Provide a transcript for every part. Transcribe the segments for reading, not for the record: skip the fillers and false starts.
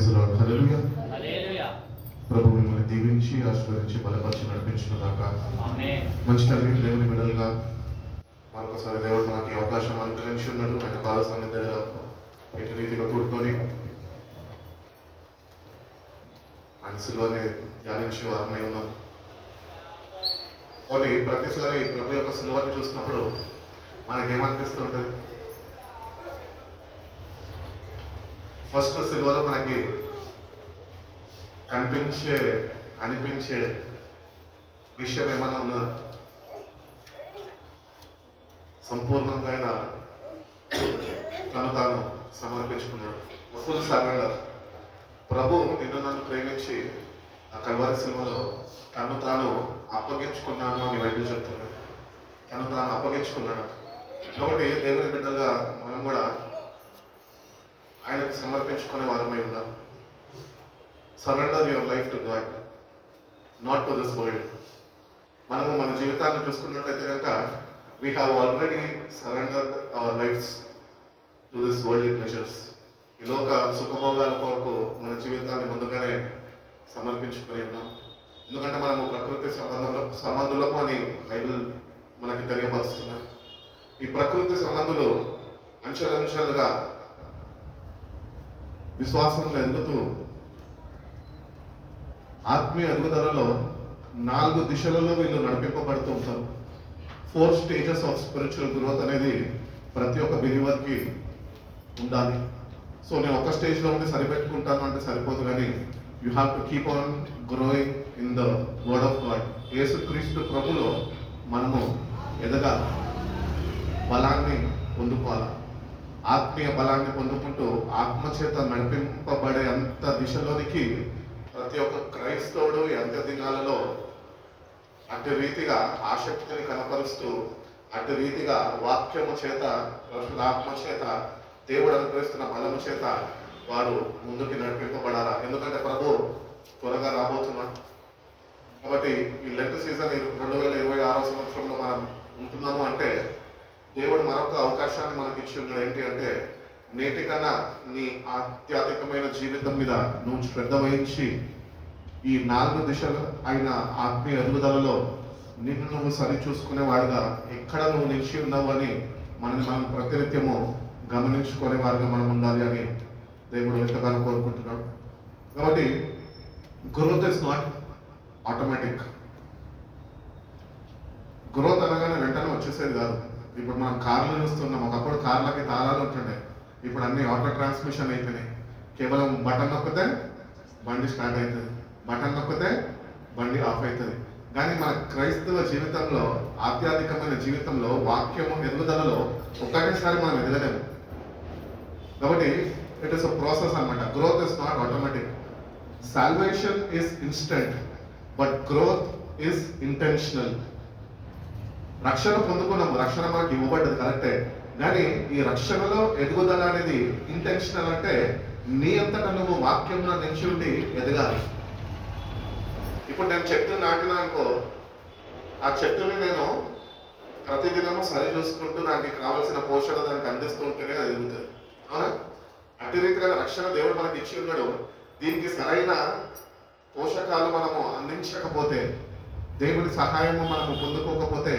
Praise lord. హల్లెలూయా. హల్లెలూయా. ప్రభు మిమ్మల్ని దీవించి ఆశీర్వదించి బలపరిచి నడిపించును గాక. ఆమేన్. మంచి కలిగిన దేవుని బిడ్డలుగా మరొకసారి దేవుడు మనకి అవకాశం అనుగ్రహించి ఉన్నాడు. ఆయన పాద సన్నిధిలో ఎటు రీతిగా కూడుకొని ఆయన సిలువని ధ్యానించి వారమై ఉన్నాం. కాబట్టి ప్రతిసారి ప్రభు యొక్క సిలువని చూసినప్పుడు మనకేమనిపిస్తుంటుంది? ఫస్ట్ సిలువలో మనకి అనిపించే విషయం ఏమైనా ఉందా? సంపూర్ణంగా ఆయన తను తాను సమర్పించుకున్నాడు. Full surrender. ప్రభు నిన్ను నన్ను ప్రేమించి ఆ కల్వరి సిలువలో తను తాను అప్పగించుకున్నాను అని బైబిల్ చెప్తున్నాడు. తను తాను అప్పగించుకున్నాడు. కాబట్టి దేవుని బిడ్డలుగా మనం కూడా ఆయనకు సమర్పించుకునే వారమై ఉన్నాం. Surrender your life to God, not to this world. మనము మన జీవితాన్ని చూసుకున్నట్లయితే కనుక we have already surrendered our lives to this world pleasures. ఈ లోక సుఖభోగాల కొరకు మన జీవితాన్ని ముందుగానే సమర్పించుకుని ఉన్నాం. ఎందుకంటే మనము ప్రకృతి సంబంధులకు అని బైబిల్ మనకి తెలియపరుస్తున్నాం. ఈ ప్రకృతి సంబంధులు అంచెలంచెలుగా విశ్వాసంలో ఎదుగుతూ ఆత్మీయ ఎదుగుదలలో 4 దిశలలో వీళ్ళు నడిపింపబడుతూ ఉంటారు. 4 స్టేజెస్ ఆఫ్ స్పిరిచువల్ గ్రోత్ అనేది ప్రతి ఒక్క బిలీవర్కి ఉండాలి. సో నేను ఒక స్టేజ్లో ఉండి సరిపెట్టుకుంటాను అంటే సరిపోదు, కానీ you have to keep on growing in the word of God. యేసుక్రీస్తు ప్రభులో మనము ఎదగాలి, బలాన్ని పొందుకోవాలి. ఆత్మీయ బలాన్ని పొందుకుంటూ ఆత్మచేత నడిపింపబడే అంత దిశలోనికి ప్రతి ఒక్క క్రైస్తవుడు ఈ అంత్య దినాలలో అటు రీతిగా ఆసక్తిని కనపరుస్తూ అటు రీతిగా వాక్యము చేత ఆత్మ చేత దేవుడు అనుగ్రహిస్తున్న బలము చేత వాడు ముందుకి నడిపింపబడాలా. ఎందుకంటే ప్రభు త్వరగా రాబోతున్నాడు. కాబట్టి ఈ లెంట్ సీజన్ 2026 సంవత్సరంలో మనం ఉంటున్నాము అంటే దేవుడు మరొక అవకాశాన్ని మనకి ఇచ్చి ఉన్నాడు. ఏంటి అంటే నేటికన్నా నీ ఆధ్యాత్మికమైన జీవితం మీద నువ్వు శ్రద్ధ వహించి ఈ 4 దిశలు అయిన ఆత్మీయ ఎదుగుదలలో నిన్ను నువ్వు సరి చూసుకునేవాడుగా ఎక్కడ నువ్వు నిలిచి ఉన్నావు అని మనం ప్రతినిత్యము గమనించుకునే వారుగా మనం ఉండాలి అని దేవుడు ఎంతగానో కోరుకుంటున్నాడు. కాబట్టి growth is not automatic. Growth అనగానే వెంటనే వచ్చేసేది కాదు. ఇప్పుడు మనం కార్లు చూస్తున్నాం. ఒకప్పుడు కార్లకి తాళాలు ఉంటుండే, ఇప్పుడు అన్ని ఆటో ట్రాన్స్మిషన్ అయిపోయినాయి. కేవలం బటన్ నొక్కితే బండి స్టార్ట్ అవుతుంది, బటన్ నొక్కితే బండి ఆఫ్ అవుతుంది. కానీ మన క్రైస్తవ జీవితంలో, ఆధ్యాత్మికమైన జీవితంలో, వాక్యము ఎదుగుదలలో ఒక్కటేసారి మనం ఎదగలేము. కాబట్టి ఇట్ ఇస్ అ ప్రాసెస్ అన్నమాట. Growth is not automatic. Salvation is instant, but growth is intentional. రక్షణ పొందుకున్నాము, రక్షణ మనకి ఇవ్వబడ్డది కరెక్టే, కానీ ఈ రక్షణలో ఎదుగుదల అనేది ఇంటెన్షనల్. అంటే నీ అంతటా నువ్వు వాక్యంలో నిలిచి ఉండి ఎదగాలి. ఇప్పుడు నేను చెట్టు నాటినా అనుకో, ఆ చెట్టుని నేను ప్రతిదినము సరి చూసుకుంటూ దానికి కావలసిన పోషణ దానికి అందిస్తూ ఉంటేనే అది ఎదుగుతుంది. అవునా? అట్టి రీతిగా రక్షణ దేవుడు మనకి ఇచ్చి ఉన్నాడు. దీనికి సరైన పోషకాలు మనము అందించకపోతే, దేవుని సహాయము మనము పొందుకోకపోతే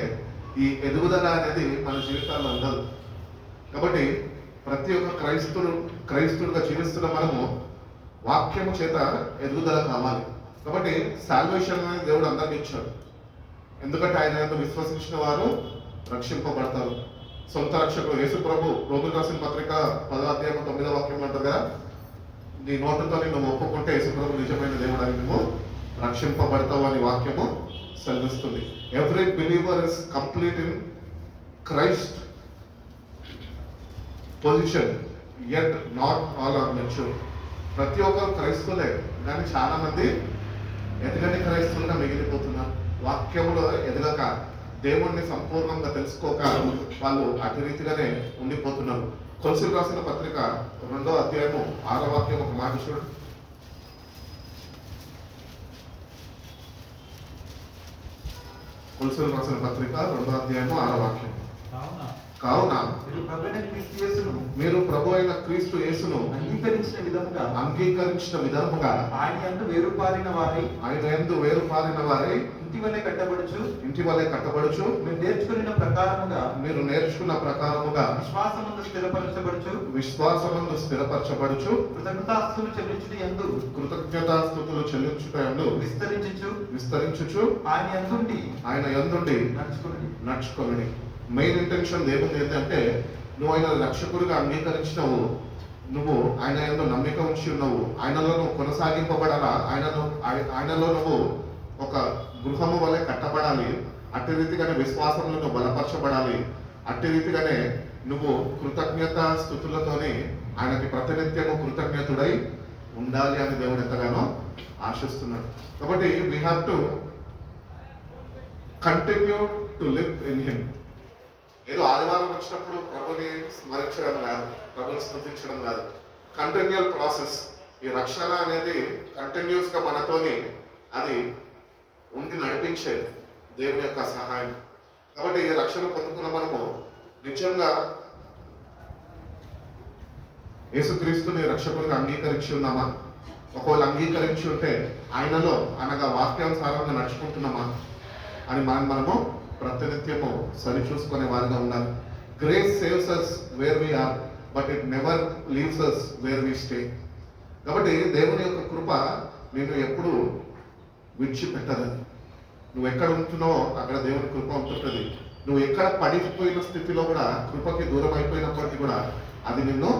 ఈ ఎదుగుదల అనేది మన జీవితాల్లో ఉండదు. కాబట్టి ప్రతి ఒక్క క్రైస్తుడుగా జీవిస్తున్న మనము వాక్యము చేత ఎదుగుదల కావాలి. కాబట్టి సాల్వేషన్ అనేది దేవుడు అందరికీ ఇచ్చాడు. ఎందుకంటే ఆయన యందు విశ్వసించిన వారు రక్షింపబడతారు. సొంత రక్షకుడు యేసు ప్రభు రోగులు రాసిన పత్రిక 10వ అధ్యాయం 9వ వాక్యం అంటారు కదా, నీ నోటుతో నువ్వు ఒప్పుకుంటే యేసు ప్రభు నిజమైన దేవుడు అని నువ్వు రక్షింపబడతావు అని వాక్యము సెలవిస్తుంది. Every believer is complete in Christ position, yet not all are mature. ప్రతి ఒక్కరు క్రైస్తులే, కానీ చాలా మంది ఎదగని క్రైస్తులుగా మిగిలిపోతున్నారు. వాక్యములో ఎదగక, దేవుణ్ణి సంపూర్ణంగా తెలుసుకోక వాళ్ళు అటు రీతిగానే ఉండిపోతున్నారు. కొలసీలు రాసిన పత్రిక 2వ అధ్యాయము 6వ వాక్యం ఒక మాట చూడండి. కొలసీలు రాసిన పత్రిక 2వ అధ్యాయము 6వ వాక్యం. కావున కావున మీరు ప్రభు అయిన క్రీస్తు యేసును అంగీకరించిన విధముగా ఆయన యందు వేరు పారిన వారై ఇంటి వలె కట్టబడుచు మీరు నేర్చుకున్న ప్రకారముగా విశ్వాసమందు స్థిరపరచబడుచు కృతజ్ఞతాస్తుతులు చెల్లించుట యందు విస్తరించుచు ఆయన యందుండి నడుచుకొనుడి. మెయిన్ ఇంటెన్షన్ దేవుడు ఏంటంటే, నువ్వు ఆయన రక్షకుడిగా అంగీకరించినవు, నువ్వు ఆయన యందు నమ్మిక ఉంచి ఉన్నావు, ఆయనలో నువ్వు కొనసాగింపబడాలా, ఆయనలో నువ్వు ఒక గృహము వలె కట్టబడాలి, అట్టి రీతిగానే విశ్వాసంలో నువ్వు బలపరచబడాలి, అట్టి రీతిగానే నువ్వు కృతజ్ఞత స్థుతులతోని ఆయనకి ప్రతినిత్యము కృతజ్ఞతుడై ఉండాలి అని దేవుడు ఎంతగానో ఆశిస్తున్నాడు. కాబట్టి we have to continue to live in him. ఏదో ఆదివారం వచ్చినప్పుడు ప్రభుని స్మరించడం కాదు, ప్రభుని స్తుతించడం కాదు, కంటిన్యూల్ ప్రాసెస్. ఈ రక్షణ అనేది కంటిన్యూస్ గా మనతోని అది ఉండి నడిపించేది దేవుని యొక్క సహాయం. కాబట్టి ఈ రక్షణ పొందుకున్న మనము నిజంగా యేసుక్రీస్తుని రక్షకుడిగా అంగీకరించి ఉన్నామా? ఒకవేళ అంగీకరించి ఉంటే ఆయనలో అనగా వాక్యానుసారంగా నడుచుకుంటున్నామా అని మనము ప్రతినిత్యము సరిచూసుకునే వారిగా ఉండాలి. Grace saves us where we are, but it never leaves us where we stay. కాబట్టి దేవుని యొక్క కృప నేను ఎప్పుడు విడిచిపెట్టదని. నువ్వు ఎక్కడ ఉంటున్నావో అక్కడ దేవుని కృప ఉంటుంటుంది. నువ్వు ఎక్కడ పడిపోయిన స్థితిలో కూడా, కృపకి దూరం అయిపోయినప్పటికీ కూడా అది నిన్ను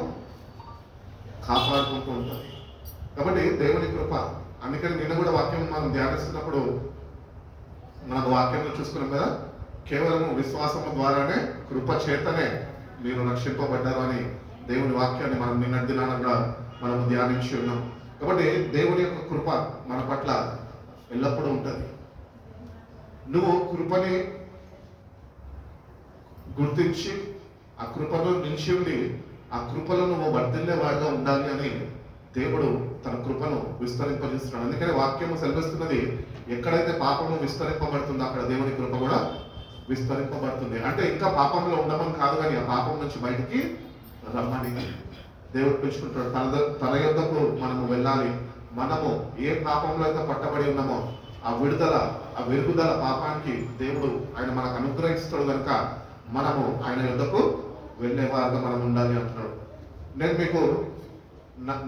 కాపాడుకుంటూ ఉంటుంది. కాబట్టి దేవుని కృప. అందుకని నిన్న కూడా వాక్యం మనం ధ్యానిస్తున్నప్పుడు మనకు వాక్యంలో చూసుకున్నాం కదా, కేవలము విశ్వాసము ద్వారానే కృప చేతనే మీరు రక్షింపబడ్డారు అని దేవుని వాక్యాన్ని మనం నిన్నటి దినాన కూడా మనము ధ్యానించి ఉన్నాం. కాబట్టి దేవుని యొక్క కృప మన పట్ల ఎల్లప్పుడూ ఉంటుంది. నువ్వు కృపని గుర్తించి ఆ కృపలో నిలిచి ఉండి ఆ కృపలో నువ్వు వర్ధిల్లే వాడిగా ఉండాలి అని దేవుడు తన కృపను విస్తరింపజేస్తున్నాడు. అందుకని వాక్యము సెలవిస్తున్నది, ఎక్కడైతే పాపము విస్తరింపబడుతుందో అక్కడ దేవుని కృప కూడా విస్తరింపబడుతుంది. అంటే ఇంకా పాపంలో ఉండమని కాదు, కానీ ఆ పాపం నుంచి బయటికి రమ్మని దేవుడు పిలుచుకుంటాడు. తన యొద్దకు మనము వెళ్ళాలి. మనము ఏ పాపంలో అయితే పట్టబడి ఉన్నామో ఆ విడుదల, ఆ వెరుగుదల పాపానికి దేవుడు ఆయన మనకు అనుగ్రహిస్తాడు. కనుక మనము ఆయన యొద్దకు వెళ్ళే వారిగా మనం ఉండాలి అంటున్నాడు. నేను మీకు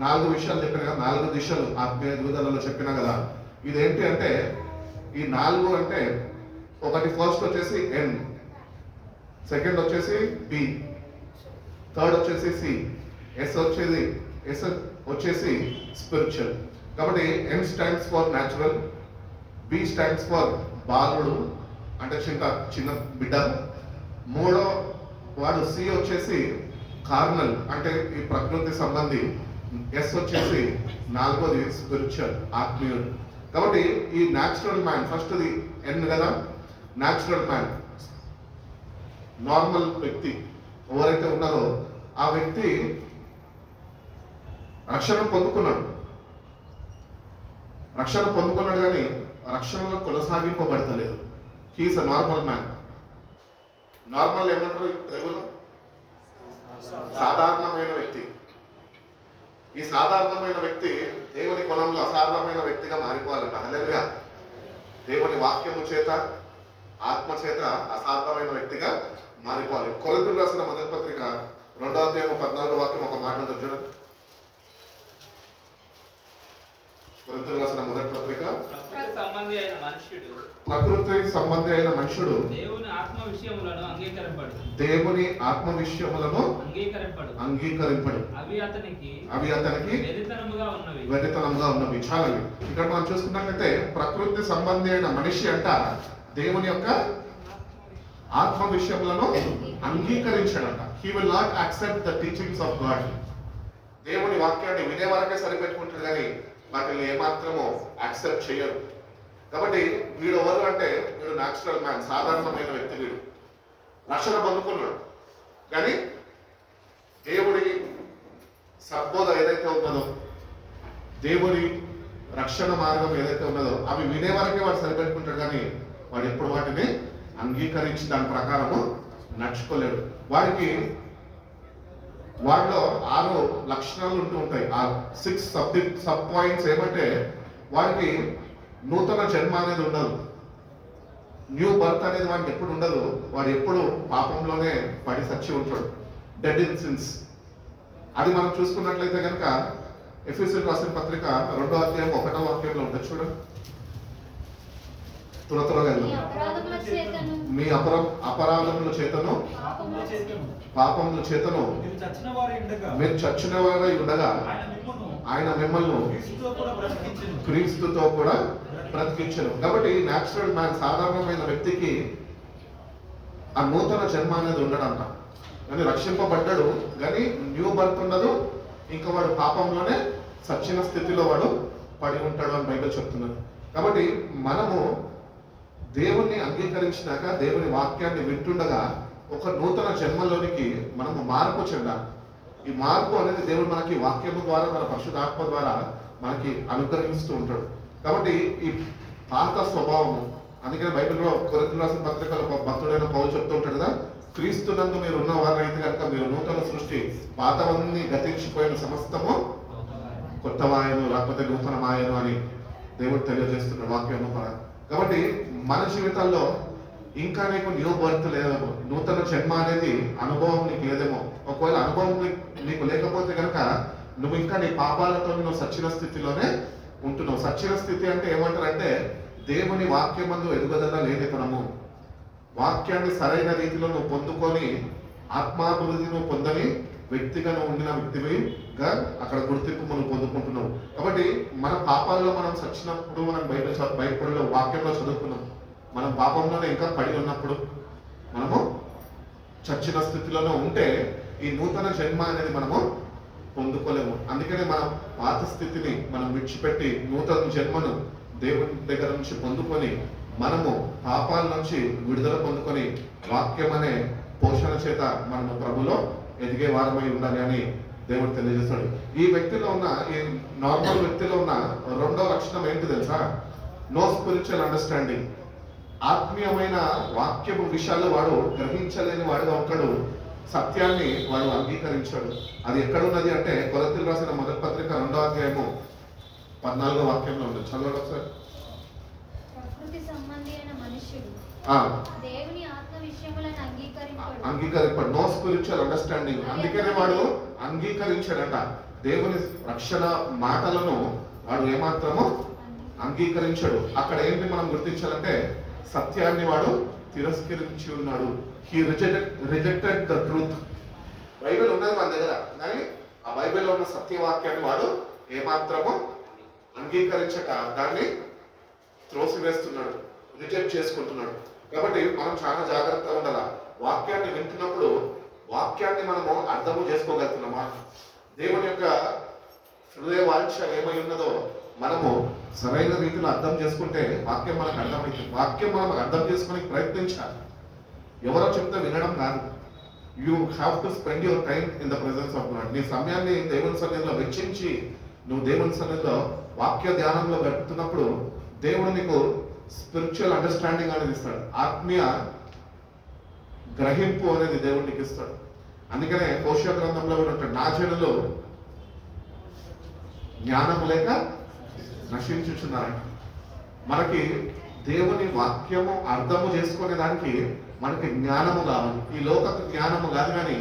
4 విషయాలు చెప్పిన కదా, 4 దిశలు ఆత్మీయ ఎదుగుదలలో చెప్పినా కదా. ఇదేంటి అంటే, ఈ 4 అంటే ఒకటి ఫస్ట్ వచ్చేసి ఎన్, సెకండ్ వచ్చేసి బి, థర్డ్ వచ్చేసి సి, ఎస్ వచ్చేసి స్పిరిచువల్. కాబట్టి N stands for natural, B stands for బాలుడు అంటే చిన్న బిడ్డ, మూడో వాడు సి వచ్చేసి కార్నల్ అంటే ఈ ప్రకృతి సంబంధి, ఎస్ వచ్చేసి 4వది స్పిరిచువల్ ఆత్మీయుడు. కాబట్టి ఈ న్యాచురల్ మ్యాన్ ఫస్ట్ది ఎన్ కదా, న్యాచురల్ మ్యాన్ నార్మల్ వ్యక్తి ఎవరైతే ఉన్నారో ఆ వ్యక్తి రక్షణ పొందుకున్నాడు కానీ రక్షణలో కొనసాగింపబడతలేదు. He's a normal man. Normal ఏమంటారు తెలుగులో? సాధారణమైన వ్యక్తి. ఈ సాధారణమైన వ్యక్తి దేవుని కొలంలో అసాధారణమైన వ్యక్తిగా మారిపోవాలంట. హల్లెలూయా. దేవుని వాక్యము చేత, ఆత్మ చేత అసాధారణమైన వ్యక్తిగా మారిపోవాలి. కొరింథీయులకు రాసిన మొదటి పత్రిక 2వ అధ్యాయం 14వ వాక్యం ఒక మాట ఉంటుంది చూడండి. కొరింథీయులకు రాసిన మొదటి పత్రిక, ప్రకృతి సంబంధి అయిన మనుషుడు దేవుని ఆత్మ విషయములను అంగీకరింపడు, అవి అతనికి వెరితనముగా ఉన్నవి. చాలా ఇక్కడ మనం చూసుకున్నట్లయితే ప్రకృతి సంబంధి అయిన మనిషి అంట దేవుని యొక్క ఆత్మ విషయములను అంగీకరించాడంట. He will not accept the teachings of God. దేవుని వాక్యాన్ని వినే వరకే సరిపెట్టుకుంటాడు కానీ వాటిని ఏమాత్రము యాక్సెప్ట్ చేయరు. కాబట్టి వీడు ఎవరు అంటే, వీడు న్యాచురల్ మ్యాన్, సాధారణమైన వ్యక్తి. వీడు రక్షణ పొందుకున్నాడు కానీ దేవుడి సద్బోధ ఏదైతే ఉన్నదో, దేవుడి రక్షణ మార్గం ఏదైతే ఉన్నదో అవి వినే వరకే వాడు సరిపెట్టుకుంటాడు కానీ వాడు ఎప్పుడు వాటిని అంగీకరించి దాని ప్రకారము నడుచుకోలేడు. వాడికి వాడిలో 6 లక్షణాలు ఉంటూ ఉంటాయి. ఆ 6 సబ్ పాయింట్స్ ఏమంటే వాడికి నూతన జన్మ అనేది ఉండదు, న్యూ బర్త్ అనేది వాడికి ఎప్పుడు ఉండదు. వాడు ఎప్పుడు పాపంలోనే పడి సచ్చి ఉంటాడు, డెడ్ ఇన్ సిన్స్. అది మనం చూసుకున్నట్లయితే కనుక ఎఫెసీయులకు రాసిన పత్రిక 2వ అధ్యాయం 1వ వాక్యంలో ఉంటుంది చూడండి. త్వరగా వెళ్దాం. మీ అపరాధముల చేతను పాపముల చేతను మీరు చచ్చిన వారై ఉండగా ఆయన మిమ్మల్ని క్రీస్తుతో కూడా బ్రతికించను. కాబట్టి న్యాచురల్ మ్యాన్, సాధారణమైన వ్యక్తికి ఆ నూతన జన్మ అనేది ఉండడంట. కానీ రక్షింపబడ్డాడు కానీ న్యూ బర్త్ ఉండదు. ఇంకా వాడు పాపంలోనే సచ్చిన స్థితిలో వాడు పడి ఉంటాడు అని బైబిల్ చెప్తున్నది. కాబట్టి మనము దేవుణ్ణి అంగీకరించినాక, దేవుని వాక్యాన్ని వింటుండగా ఒక నూతన జన్మలోనికి మనము మార్పు చెందాలి. ఈ మార్పు అనేది దేవుడు మనకి వాక్యము ద్వారా, మన పరిశుద్ధాత్మ ద్వారా మనకి అనుగ్రహిస్తూ ఉంటాడు. కాబట్టి ఈ పాత స్వభావము, అందుకని బైబిల్లో కొరింథీయులకు రాసిన పత్రికలో భక్తుడైన పౌలు చెప్తూ ఉంటాడు కదా, క్రీస్తునందు మీరు ఉన్న వారైతే కనుక మీరు నూతన సృష్టి, పాతవన్నీ గతించిపోయిన సమస్తము కొత్తమాయను లేకపోతే నూతనమాయను అని దేవుడు తెలియజేస్తున్న వాక్యము ద్వారా. కాబట్టి మన జీవితాల్లో ఇంకా నీకు న్యూ బర్త్ లేదేమో, నూతన జన్మ అనేది అనుభవం నీకు లేదేమో. ఒకవేళ అనుభవం నీకు లేకపోతే కనుక నువ్వు ఇంకా నీ పాపాలతో నువ్వు సచ్చిన స్థితిలోనే ఉంటున్నావు. సచ్చిన స్థితి అంటే ఏమంటారంటే దేవుని వాక్యమందు ఎదుగుదల లేనితనము. వాక్యాన్ని సరైన రీతిలో నువ్వు పొందుకొని ఆత్మాభివృద్ధి నువ్వు పొందని వ్యక్తిగా నువ్వు ఉండిన వ్యక్తివిగా అక్కడ గుర్తింపు మనం పొందుకుంటున్నావు. కాబట్టి మన పాపాల్లో మనం సచ్చినప్పుడు మనం బయటపడిలో వాక్యంలో చదువుకున్నాం. మనం పాపంలోనే ఇంకా పడి ఉన్నప్పుడు మనము చచ్చిన స్థితిలోనే ఉంటే ఈ నూతన జన్మ అనేది మనము పొందుకోలేము. అందుకనే మనం పాత స్థితిని మనం విడిచిపెట్టి నూతన జన్మను దేవుని దగ్గర నుంచి పొందుకొని మనము పాపాల నుంచి విడుదల పొందుకొని వాక్యం అనే పోషణ చేత మనము ప్రభులో ఎదిగే వారమై ఉండాలి అని దేవుడు తెలియజేస్తాడు. ఈ వ్యక్తిలో ఉన్న, ఈ నార్మల్ వ్యక్తిలో ఉన్న రెండో లక్షణం ఏంటి తెలుసా? No spiritual understanding. ఆత్మీయమైన వాక్యపు విషయాలు వాడు గ్రహించలేని వాడుగా ఉంటాడు. సత్యాన్ని వాడు అంగీకరించాడు. అది ఎక్కడున్నది అంటే కొరింథీయులకు రాసిన మొదటి పత్రిక 2వ అధ్యాయము 14వ వాక్యంలో ఉంది. చదవండి ఒకసారి. ప్రకృతి సంబంధి అయిన మనుష్యుడు దేవుని ఆత్మ విషయములను అంగీకరించాడు. No spiritual understanding. అందుకనే వాడు అంగీకరించాడట. దేవుని రక్షణ మాటలను వాడు ఏమాత్రము అంగీకరించాడు. అక్కడ ఏంటి మనం గుర్తించాలంటే సత్యాన్ని వాడు తిరస్కరించి ఉన్నాడు. He rejected the truth. Bible ఉన్నది మన దగ్గర, కానీ ఆ బైబిల్లో ఉన్న సత్యవాక్యాన్ని వాడు ఏమాత్రము అంగీకరించక దాన్ని త్రోసివేస్తున్నాడు, రిజెక్ట్ చేసుకుంటున్నాడు. కాబట్టి మనం చాలా జాగ్రత్తగా ఉండాలి. వాక్యాన్ని వింటున్నప్పుడు వాక్యాన్ని మనము అర్థము చేసుకోగలుగుతున్నామా? దేవుని యొక్క హృదయ వాంఛ ఏమై ఉన్నదో మనము సరైన రీతిలో అర్థం చేసుకుంటే వాక్యం మనకు అర్థమవుతుంది. వాక్యం మనం అర్థం చేసుకుని ప్రయత్నించాలి. ఎవరో చెప్తే వినడం కాదు. You have to spend your time in the presence of God. నీ సమయాన్ని దేవుని సన్నిధిలో వెచ్చించి నువ్వు దేవుని సన్నిధిలో వాక్య ధ్యానంలో గడుపుతున్నప్పుడు దేవుడు నీకు స్పిరిచువల్ అండర్స్టాండింగ్ అనేది ఇస్తాడు. ఆత్మీయ గ్రహింపు అనేది దేవుడు నీకు ఇస్తాడు. అందుకనే హోషేయ గ్రంథంలో కూడా ఉంటాడు, నా జనులు జ్ఞానం లేక నశించుచున్నారంట. మనకి దేవుని వాక్యము అర్థము చేసుకునే దానికి మనకి జ్ఞానము కావాలి. ఈ లోక జ్ఞానము కాదు, కానీ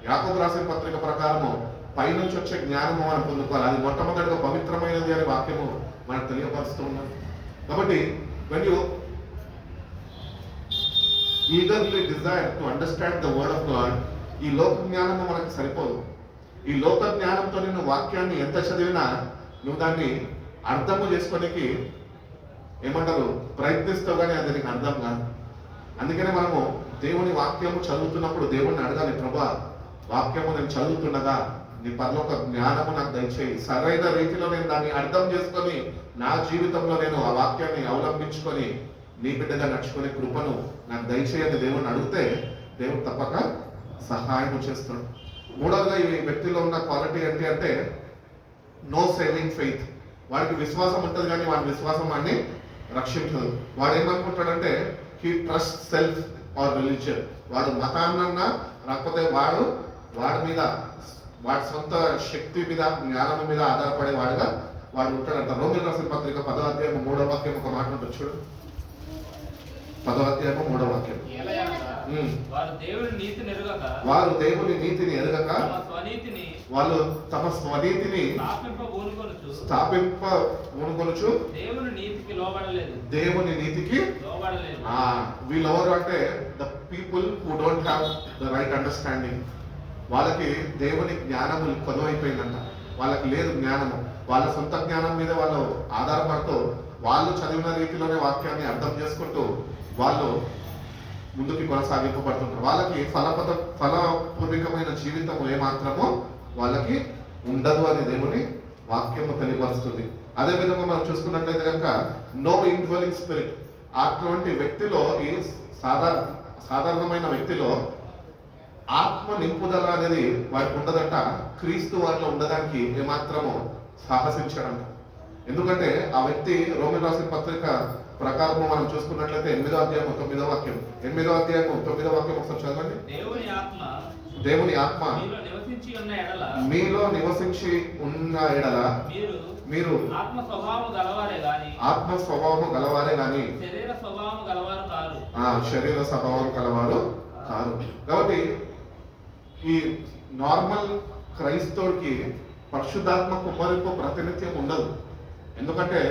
యాకోబు రాసిన పత్రిక ప్రకారము పైనుంచి వచ్చే జ్ఞానము మనం పొందుకోవాలి. అది మొట్టమొదటిగా పవిత్రమైనది అనే వాక్యము మనకు తెలియపరుస్తూ ఉన్నది. కాబట్టి when you eagerly desire to understand the word of God, ఈ లోక జ్ఞానము మనకు సరిపోదు. ఈ లోక జ్ఞానంతో నేను వాక్యాన్ని ఎంత చదివినా నువ్వు దాన్ని అర్థము చేసుకోనికి ఏమంటారు ప్రయత్నిస్తావు, కానీ అది నీకు అర్థం కాదు. అందుకనే మనము దేవుని వాక్యము చదువుతున్నప్పుడు దేవుణ్ణి అడగాలి, ప్రభా వాక్యము నేను చదువుతుండగా నీ పరలోక జ్ఞానము నాకు దయచేయి, సరైన రీతిలో నేను దాన్ని అర్థం చేసుకొని నా జీవితంలో నేను ఆ వాక్యాన్ని అవలంబించుకొని నీ బిడ్డగా నడుచుకునే కృపను నాకు దయచేయని దేవుణ్ణి అడిగితే దేవుడు తప్పక సహాయం చేస్తాడు. మూడవగా ఈ వ్యక్తిలో ఉన్న క్వాలిటీ ఏంటి అంటే నో సేవింగ్ ఫెయిత్. వాడికి విశ్వాసం ఉంటుంది, కానీ వాడి విశ్వాసం వాడిని రక్షించదు. వాడు ఏమనుకుంటాడంటే he trust self or religion. వాడు మతాన్నన్నా లేకపోతే వాడి మీద వాడి సొంత శక్తి మీద జ్ఞానం మీద ఆధారపడే వాడుగా వాడు ఉంటాడంట. రోమిలకు రాసిన పత్రిక 10వ అధ్యాయం 3వ వాక్యం ఒక మాట ఉంటుంది చూడు. 10వ అధ్యాయం 3వ వాక్యం. వారు దేవుని నీతిని ఎరుగక వాళ్ళు తమ స్వనీతిని స్థాపింపబూనుకొనుచు దేవుని నీతికి వీళ్ళెవరు అంటే the people who don't have the right understanding. వాళ్ళకి దేవుని జ్ఞానము కొదవైపోయిందంట. వాళ్ళకి లేదు జ్ఞానము. వాళ్ళ సొంత జ్ఞానం మీద వాళ్ళు ఆధారపడుతూ వాళ్ళు చదివిన రీతిలోనే వాక్యాన్ని అర్థం చేసుకుంటూ వాళ్ళు ముందుకి కొనసాగింపబడుతుంటారు. వాళ్ళకి ఫలపూర్వకమైన జీవితం ఏమాత్రమో వాళ్ళకి ఉండదు అని దేవుని వాక్యము తెలియపరుస్తుంది. అదే విధంగా మనం చూసుకున్నట్లయితే కనుక నో ఇన్వాల్వింగ్ స్పిరిట్, అటువంటి వ్యక్తిలో ఈ సాధారణమైన వ్యక్తిలో ఆత్మ నింపుదల అనేది వారికి ఉండదంట. క్రీస్తు వారిలో ఉండడానికి ఏమాత్రము సాహసించడంట. ఎందుకంటే ఆ వ్యక్తి రోమిలకు రాసిన పత్రిక ప్రకారము మనం చూసుకున్నట్లయితే 8వ అధ్యాయం 9వ వాక్యం. 8వ అధ్యాయం 9వ వాక్యం ఒకసారి చదవండి. దేవుని ఆత్మ మీలో నివసించి ఉన్న ఎడల మీరు ఆత్మ స్వభావము గలవారే గాని శరీర స్వభావం గలవారు కాదు. కాబట్టి ఈ నార్మల్ క్రైస్తవుడికి పరిశుద్ధాత్మ కుమ్మరింపు ప్రతినిత్యం ఉండదు. ఎందుకంటే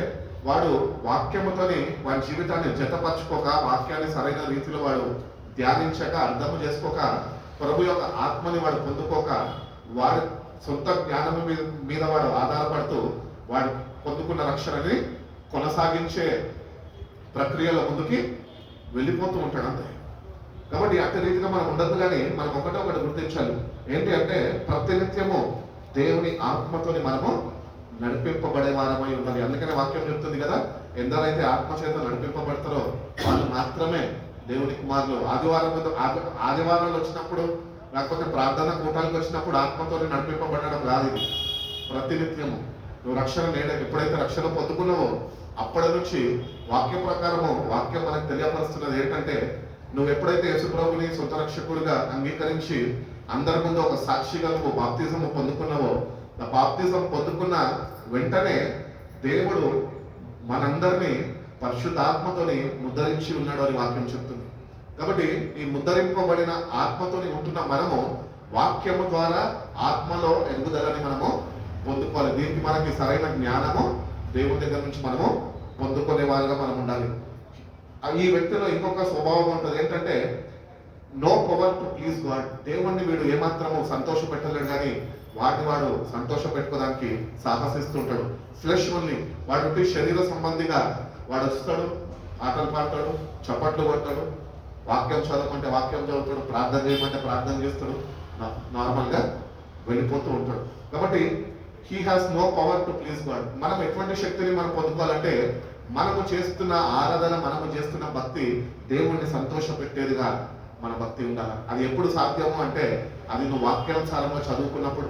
వాడు వాక్యముతోని వాడి జీవితాన్ని జతపరచుకోక, వాక్యాన్ని సరైన రీతిలో వాడు ధ్యానించక, అర్థము చేసుకోక, ప్రభు యొక్క ఆత్మని వాడు పొందుకోక, వాడి సొంత జ్ఞానం మీద వాడు ఆధారపడుతూ వాడు పొందుకున్న రక్షణని కొనసాగించే ప్రక్రియలో ముందుకి వెళ్ళిపోతూ ఉంటాడు అంతే. కాబట్టి అట్టి రీతిగా మనం ఉండదు. కానీ మనం ఒకటి గుర్తించాలి. ఏంటి అంటే ప్రతినిత్యము దేవుని ఆత్మతోని మనము నడిపింపబడే వారమై ఉన్నది. అందుకనే వాక్యం చెప్తుంది కదా, ఎందరైతే ఆత్మ చేత నడిపింపబడతారో వాళ్ళు మాత్రమే దేవుని కుమారులు. ఆదివారాలు వచ్చినప్పుడు లేకపోతే ప్రార్థన కూటాలకు వచ్చినప్పుడు ఆత్మతోని నడిపింపబడడం కాదు. ఇది ప్రతినిత్యము నువ్వు ఎప్పుడైతే రక్షణ పొందుకున్నావో అప్పటి నుంచి వాక్య ప్రకారము వాక్యం మనకు తెలియపరుస్తున్నది ఏంటంటే, నువ్వు ఎప్పుడైతే యేసుప్రభుని సొంత రక్షకుడిగా అంగీకరించి అందరి ముందు ఒక సాక్షిగా నువ్వు బాప్తిజము పొందుకున్నావో, ఆ బాప్తిజం పొందుకున్న వెంటనే దేవుడు మనందరినీ పరిశుద్ధాత్మతోని ముద్రించి ఉన్నాడు అని వాక్యం చెప్తుంది. కాబట్టి ఈ ముద్రింపబడిన ఆత్మతోని ఉంటున్న మనము వాక్యము ద్వారా ఆత్మలో ఎదుగుదలని మనము పొందుకోవాలి. దీనికి మనకి సరైన జ్ఞానము దేవుని దగ్గర నుంచి మనము పొందుకునే వారుగా మనం ఉండాలి. ఈ వ్యక్తిలో ఇంకొక స్వభావం ఉంటుంది. ఏంటంటే no power to please God. దేవుణ్ణి వీడు ఏమాత్రము సంతోష పెట్టలేడు, కానీ వాడు సంతోష పెట్టుకోవడానికి సాహసిస్తుంటాడు. Flesh only. వాడు శరీర సంబంధిగా వాడు వస్తాడు, ఆటలు పాడతాడు, చప్పట్లు కొడతాడు, వాక్యం చదవమంటే వాక్యం చదువుతాడు, ప్రార్థన చేయమంటే ప్రార్థన చేస్తాడు, నార్మల్గా వెళ్ళిపోతూ ఉంటాడు. కాబట్టి he has no power to please God. మనం ఎటువంటి శక్తిని మనం పొందుకోవాలంటే మనము చేస్తున్న ఆరాధన, మనము చేస్తున్న భక్తి దేవుణ్ణి సంతోష పెట్టేదిగా మన భక్తి ఉండాలి. అది ఎప్పుడు సాధ్యము అంటే అది నువ్వు వాక్యానుసారంగా చదువుకున్నప్పుడు,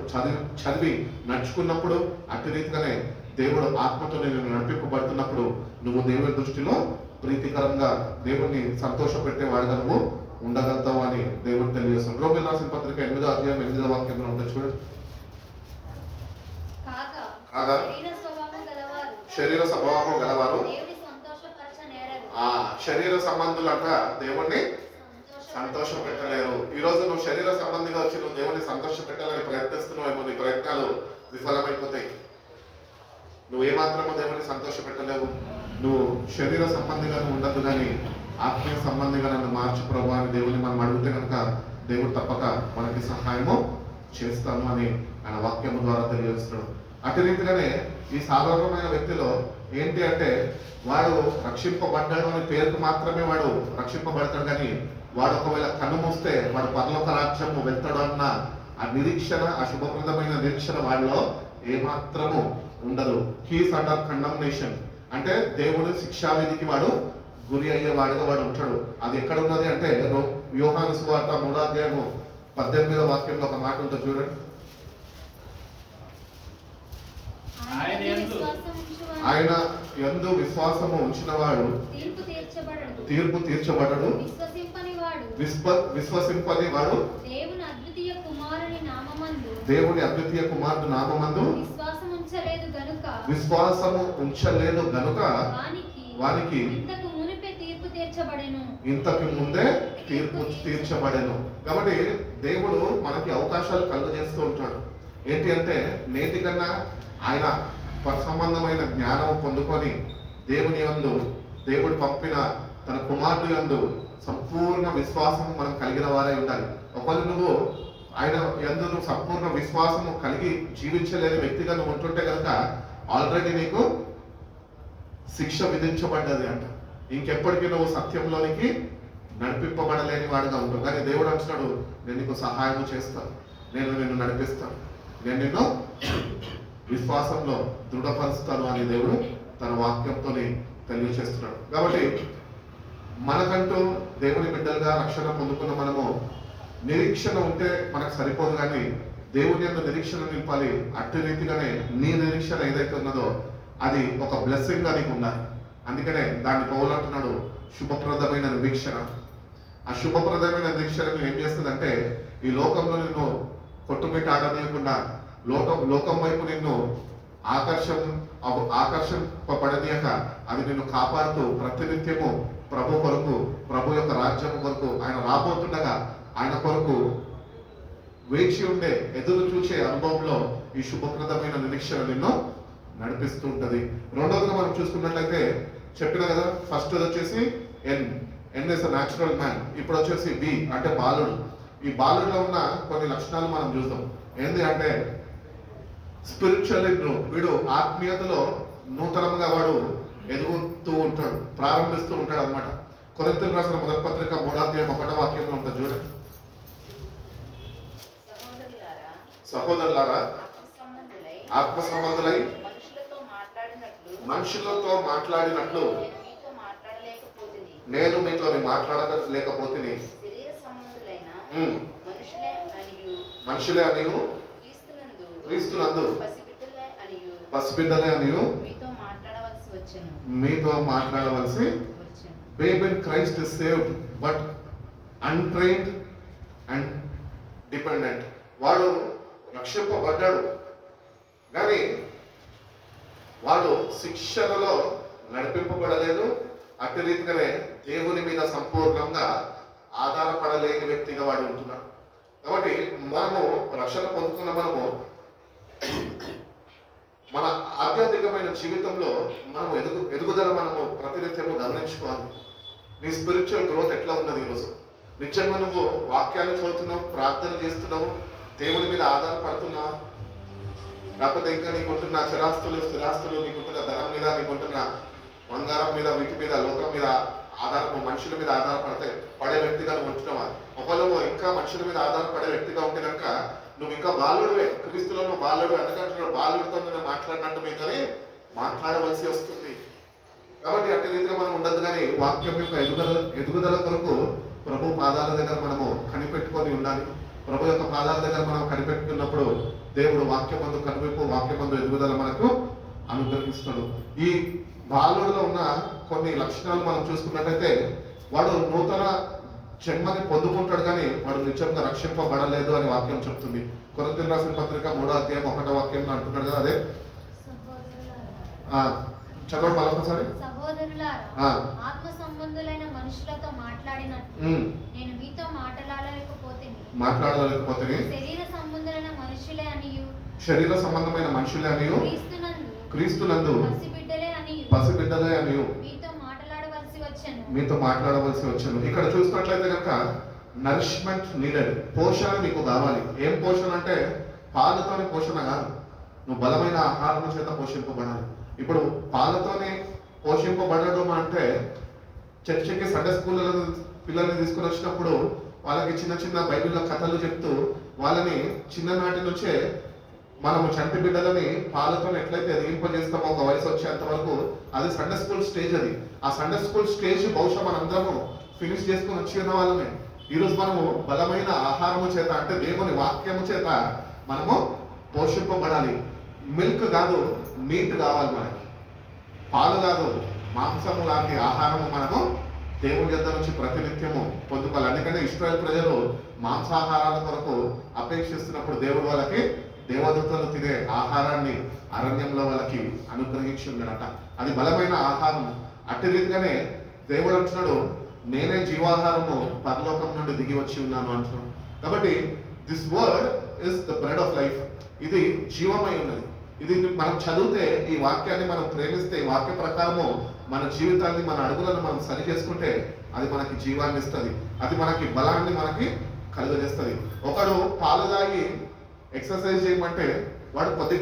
చదివి నడుచుకున్నప్పుడు, అట్టి రీతిగానే దేవుడు ఆత్మతో నేను నడిపింపబడుతున్నప్పుడు నువ్వు దేవుని దృష్టిలో ప్రీతికరంగా దేవుణ్ణి సంతోష పెట్టేవాడుగా నువ్వు ఉండగలుగుతావు అని దేవుడు తెలియజేస్తాడు. రోమిలకు రాసిన పత్రిక 8వ అధ్యాయం 8వ వాక్యంలో ఉంటుంది చూడండి. కాగా శరీర స్వభావము గలవారు శరీర సంబంధులు అంట దేవుణ్ణి సంతోష పెట్టలేరు. ఈరోజు నువ్వు శరీర సంబంధిగా వచ్చి నువ్వు దేవుణ్ణి సంతోష పెట్టాలని ప్రయత్నిస్తున్నావేమో, నీ ప్రయత్నాలు విఫలమైపోతాయి. నువ్వు ఏమాత్రమో దేవుణ్ణి సంతోష పెట్టలేవు. నువ్వు శరీర సంబంధిగా నువ్వు ఉండదు, కానీ ఆత్మీయ సంబంధిగా నన్ను మార్చు ప్రభు అని దేవుని మనం అడిగితే కనుక దేవుడు తప్పక మనకి సహాయము చేస్తాను అని ఆయన వాక్యము ద్వారా తెలియజేస్తున్నాడు. అటు రీతిగానే ఈ సాధారణమైన వ్యక్తిలో ఏంటి అంటే వాడు రక్షింపబడ్డాడు అని పేరుకు మాత్రమే వాడు రక్షింపబడతాడు, కానీ వాడు ఒకవేళ కన్ను మూస్తే వాడు పరలోక రాజ్యము వెళ్తాడు అన్న ఆ నిరీక్షణ, ఆ శుభప్రదమైన నిరీక్షణ వాడిలో ఏమాత్రము ఉండదు. హీస్ అండర్ కండమ్నేషన్ అంటే దేవుడు శిక్షావిధికి వాడు గురి అయ్యేవాడిగా వాడు ఉంటాడు. అది ఎక్కడ ఉన్నది అంటే యోహాను సువార్త 3వ అధ్యాయము 18వ వాక్యంలో ఒక మాట ఉంటుంది చూడండి. ఆయన యందు విశ్వాసము ఉంచినవాడు తీర్పు తీర్చబడడు, విశ్వసింపని వాడు దేవుని అద్వితీయ కుమారుడు నామమందు విశ్వాసం ఉంచలేదు గనుక విశ్వాసము ఉంచలేదు గనుక వానికి ఇంతకు మునిపే తీర్పు తీర్చబడెను. ఇంతకు ముందే తీర్పు తీర్చబడెను. కాబట్టి దేవుడు మనకి అవకాశాలు కలుగజేస్తూ ఉంటాడు. ఏంటి అంటే నేటి కన్నా ఆయన సంబంధమైన జ్ఞానం పొందుకొని దేవుని యందు, దేవుడు పంపిన తన కుమారుడు యందు సంపూర్ణ విశ్వాసం మనం కలిగిన వారై ఉండాలి. ఒకవేళ నువ్వు ఆయన యందు నువ్వు సంపూర్ణ విశ్వాసము కలిగి జీవించలేని వ్యక్తిగా నువ్వు ఉంటుంటే కనుక ఆల్రెడీ నీకు శిక్ష విధించబడ్డది అంట. ఇంకెప్పటికీ నువ్వు సత్యంలోనికి నడిపింపబడలేని వాడుగా ఉంటావు. కానీ దేవుడు అంటున్నాడు, నేను నీకు సహాయం చేస్తాను, నేను నిన్ను నడిపిస్తాను, నేను నిన్ను విశ్వాసంలో దృఢపరుస్తాను అని దేవుడు తన వాక్యంతో తెలియజేస్తున్నాడు. కాబట్టి మనకంటూ దేవుని బిడ్డలుగా రక్షణ పొందుకున్న మనము నిరీక్షణ ఉంటే మనకు సరిపోదు, కానీ దేవుని యొక్క నిరీక్షణ నింపాలి. అట్టి రీతిగానే నీ నిరీక్షణ ఏదైతే ఉన్నదో అది ఒక బ్లెస్సింగ్ గా నీకు ఉండాలి. అందుకనే దాన్ని పౌలు అంటున్నాడు శుభప్రదమైన నిరీక్షణ. ఆ శుభప్రదమైన నిరీక్షణ ఏం చేస్తుందంటే ఈ లోకంలో నిన్ను కొట్టుమిట్టి ఆడనీయకుండా లోకం వైపు నిన్ను ఆకర్షింపబడనీయక అది నిన్ను కాపాడుతూ ప్రతినిత్యము ప్రభు కొరకు, ప్రభు యొక్క రాజ్యం కొరకు, ఆయన రాబోతుండగా ఆయన కొరకు వేచి ఉండే, ఎదురు చూసే అనుభవంలో ఈ శుభప్రదమైన నిరీక్షణ నిన్ను నడిపిస్తూ ఉంటది. రెండోదిగా మనం చూసుకున్నట్లయితే చెప్పిన కదా, ఫస్ట్ వచ్చేసి ఎన్ ఇస్ న్యాచురల్ మ్యాన్, ఇప్పుడు వచ్చేసి బి అంటే బాలుడు. ఈ బాలుడిలో ఉన్న కొన్ని లక్షణాలు మనం చూద్దాం. ఏంటి అంటే స్పిరిచువల్ వీడు ఆత్మీయతలో నూతనంగా వాడు ఎదుగుతూ ఉంటాడు, ప్రారంభిస్తూ ఉంటాడు అనమాట. కొరింథీయులకు రాసిన మొదటి పత్రిక 3వ అధ్యాయం 1వ వాక్యంలో ఉంటుంది చూడండి. సహోదరులారా ఆత్మ సంబంధులై మనుషులతో మాట్లాడినట్లు నేను మీతో మాట్లాడలేకపోతే మనుషులే అని క్రీస్తునందు పసిబిడ్డలే అని మీతో మాట్లాడవలసి. Babe in Christ is saved but untrained and dependent. వాడు రక్షింపబడ్డాడు కానీ వాడు శిక్షణలో నడిపింపబడలేదు. అట్టి రీతిగానే దేవుని మీద సంపూర్ణంగా ఆధారపడలేని వ్యక్తిగా వాడు ఉంటున్నాడు. కాబట్టి మనము రక్షణ పొందుతున్న మనము మన ఆధ్యాత్మికమైన జీవితంలో మనము ఎదుగుదల మనము ప్రతినిత్యము గమనించుకోవాలి. నీ స్పిరిచువల్ గ్రోత్ ఎట్లా ఉన్నది ఈరోజు? నిజంగా నువ్వు వాక్యాలు చదువుతున్నావు, ప్రార్థన చేస్తున్నావు, దేవుడి మీద ఆధారపడుతున్నావు, లేకపోతే ఇంకా నీకుంటున్న స్థిరాస్తులు నీకుంటున్న ధనం మీద, నీకుంటున్న బంగారం మీద, వీటి మీద, లోకం మీద మనుషుల మీద పడే వ్యక్తిగా నువ్వు ఉంటున్నావా? ఒకవేళ ఇంకా మనుషుల మీద ఆధారపడే వ్యక్తిగా ఉంటే కనుక నువ్వు ఇంకా బాలుడివే. క్రీస్తులో నువ్వు బాలుడు. ఎందుకంటే బాలుడితో నేను మాట్లాడినట్టు మీతోనే మాట్లాడవలసి వస్తుంది. కాబట్టి అట్టి రీతిగా మనం ఉండదు. కానీ వాక్యం యొక్క ఎదుగుదల కొరకు ప్రభు పాదాల దగ్గర మనము కనిపెట్టుకొని ఉండాలి. ప్రభు యొక్క పాదాల దగ్గర మనం కనిపెట్టుకున్నప్పుడు దేవుడు వాక్యమందు కనువిప్పు, వాక్యమందు ఎదుగుదల మనకు అనుగ్రహిస్తాడు. ఈ బాలుడిలో ఉన్న కొన్ని లక్షణాలు మనం చూసుకున్నట్లయితే వాడు నూతన జన్మని పొందుకుంటాడు కానీ వాడు నిజంగా రక్షింపబడలేదు అని వాక్యం చెప్తుంది. కొరింథీయులకు రాసిన పత్రిక 3వ అధ్యాయం 1వ వాక్యం అంటున్నాడు కదా, అదే చదవండి మరొకసారి. సహోదరులారా ఆత్మ సంబంధులైన మనుషులతో మాట్లాడినట్లు నేను మీతో మాట్లాడలేకపోతే శరీర సంబంధులైన మనుషులే అనియు క్రీస్తునందు పసిబిడ్డలే అనియు మీతో మాట్లాడవలసి వచ్చాను. ఇక్కడ చూసినట్లయితే కనుక నరిష్మెంట్ నీడెడ్, పోషణ మీకు కావాలి. ఏం పోషణ అంటే పాలతోనే పోషణ కాదు, నువ్వు బలమైన ఆహారం చేత పోషింపబడాలి. ఇప్పుడు పాలతోనే పోషింపబడడం అంటే చర్చికి సండే స్కూల్లో పిల్లల్ని తీసుకుని వచ్చినప్పుడు వాళ్ళకి చిన్న చిన్న బైబిల్లో కథలు చెప్తూ వాళ్ళని చిన్ననాటి నుంచే మనము చంటి బిడ్డలని పాలతో ఎట్లయితే ఎదిగింపజేస్తామో ఒక వయసు వచ్చేంత వరకు అది సండే స్కూల్ స్టేజ్. అది ఆ సండే స్కూల్ స్టేజ్ బహుశా మనందరము ఫినిష్ చేసుకుని వచ్చి ఉన్న వాళ్ళమే. ఈరోజు మనము బలమైన ఆహారము చేత అంటే దేవుని వాక్యము చేత మనము పోషింపబడాలి. మిల్క్ కాదు, మీట్ కావాలి మనకి. పాలు కాదు, మాంసము లాంటి ఆహారము మనము దేవుని యొద్ద నుంచి ప్రతినిత్యము పొందుకోవాలి. అందుకనే ఇశ్రాయేల్ ప్రజలు మాంసాహారాల కొరకు అపేక్షిస్తున్నప్పుడు దేవుడు వాళ్ళకి దేవదూతలు తినే ఆహారాన్ని అరణ్యంలో వాళ్ళకి అనుగ్రహించి ఉన్నాడట. అది బలమైన ఆహారం. అట్టి రీతిగానే దేవుడు అంటున్నాడు, నేనే జీవాహారము పరలోకం నుండి దిగి వచ్చి ఉన్నాను అంటున్నాడు. కాబట్టి this word is the bread of life. ఇది జీవమై ఉన్నది. ఇది మనం చదివితే, ఈ వాక్యాన్ని మనం ప్రేమిస్తే, ఈ వాక్య ప్రకారము మన జీవితాన్ని, మన అడుగులను మనం సరి చేసుకుంటే అది మనకి జీవాన్ని ఇస్తుంది. అది మనకి బలాన్ని మనకి కలుగజేస్తుంది. ఒకడు పాలు తాగి ఎక్సర్సైజ్ చేయమంటే వాడు కొద్ది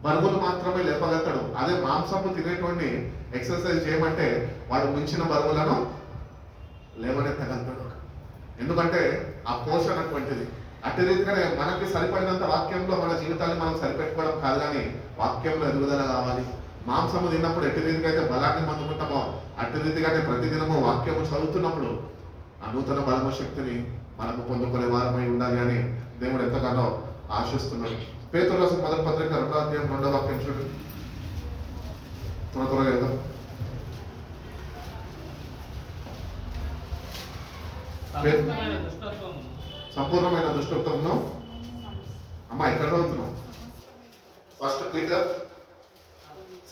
బరువులు మాత్రమే లేపగలుగుతాడు. అదే మాంసము తినేటువంటి ఎక్సర్సైజ్ చేయమంటే వాడు మించిన బరువులను లేవనెత్తగలుగుతాడు. ఎందుకంటే ఆ పోషణ అటువంటిది. అట్టి రీతిగానే మనకి సరిపడినంత వాక్యంలో మన జీవితాన్ని మనం సరిపెట్టుకోవడం కాదు, కానీ వాక్యంలో ఎదుగుదల కావాలి. మాంసము తిన్నప్పుడు ఎట్టి రీతిగా అయితే బలాన్ని పొందుకుంటామో అట్టి రీతిగానే ప్రతిదినము వాక్యము చదువుతున్నప్పుడు ఆ నూతన బలమ శక్తిని మనము పొందుకునే వారమై ఉండాలి అని దేవుడు ఎంతగానో ఆశిస్తున్నాడు. పేతురు రాసిన మొదటి పత్రిక 2వ అధ్యాయం 2వ వాక్యం చూడండి. త్వరగా వెళ్దాం. సమస్తమైన దుష్టత్వమును సంపూర్ణమైన దుష్టత్వమును అమ్మా ఎక్కడ చదువుతున్నాం? First Peter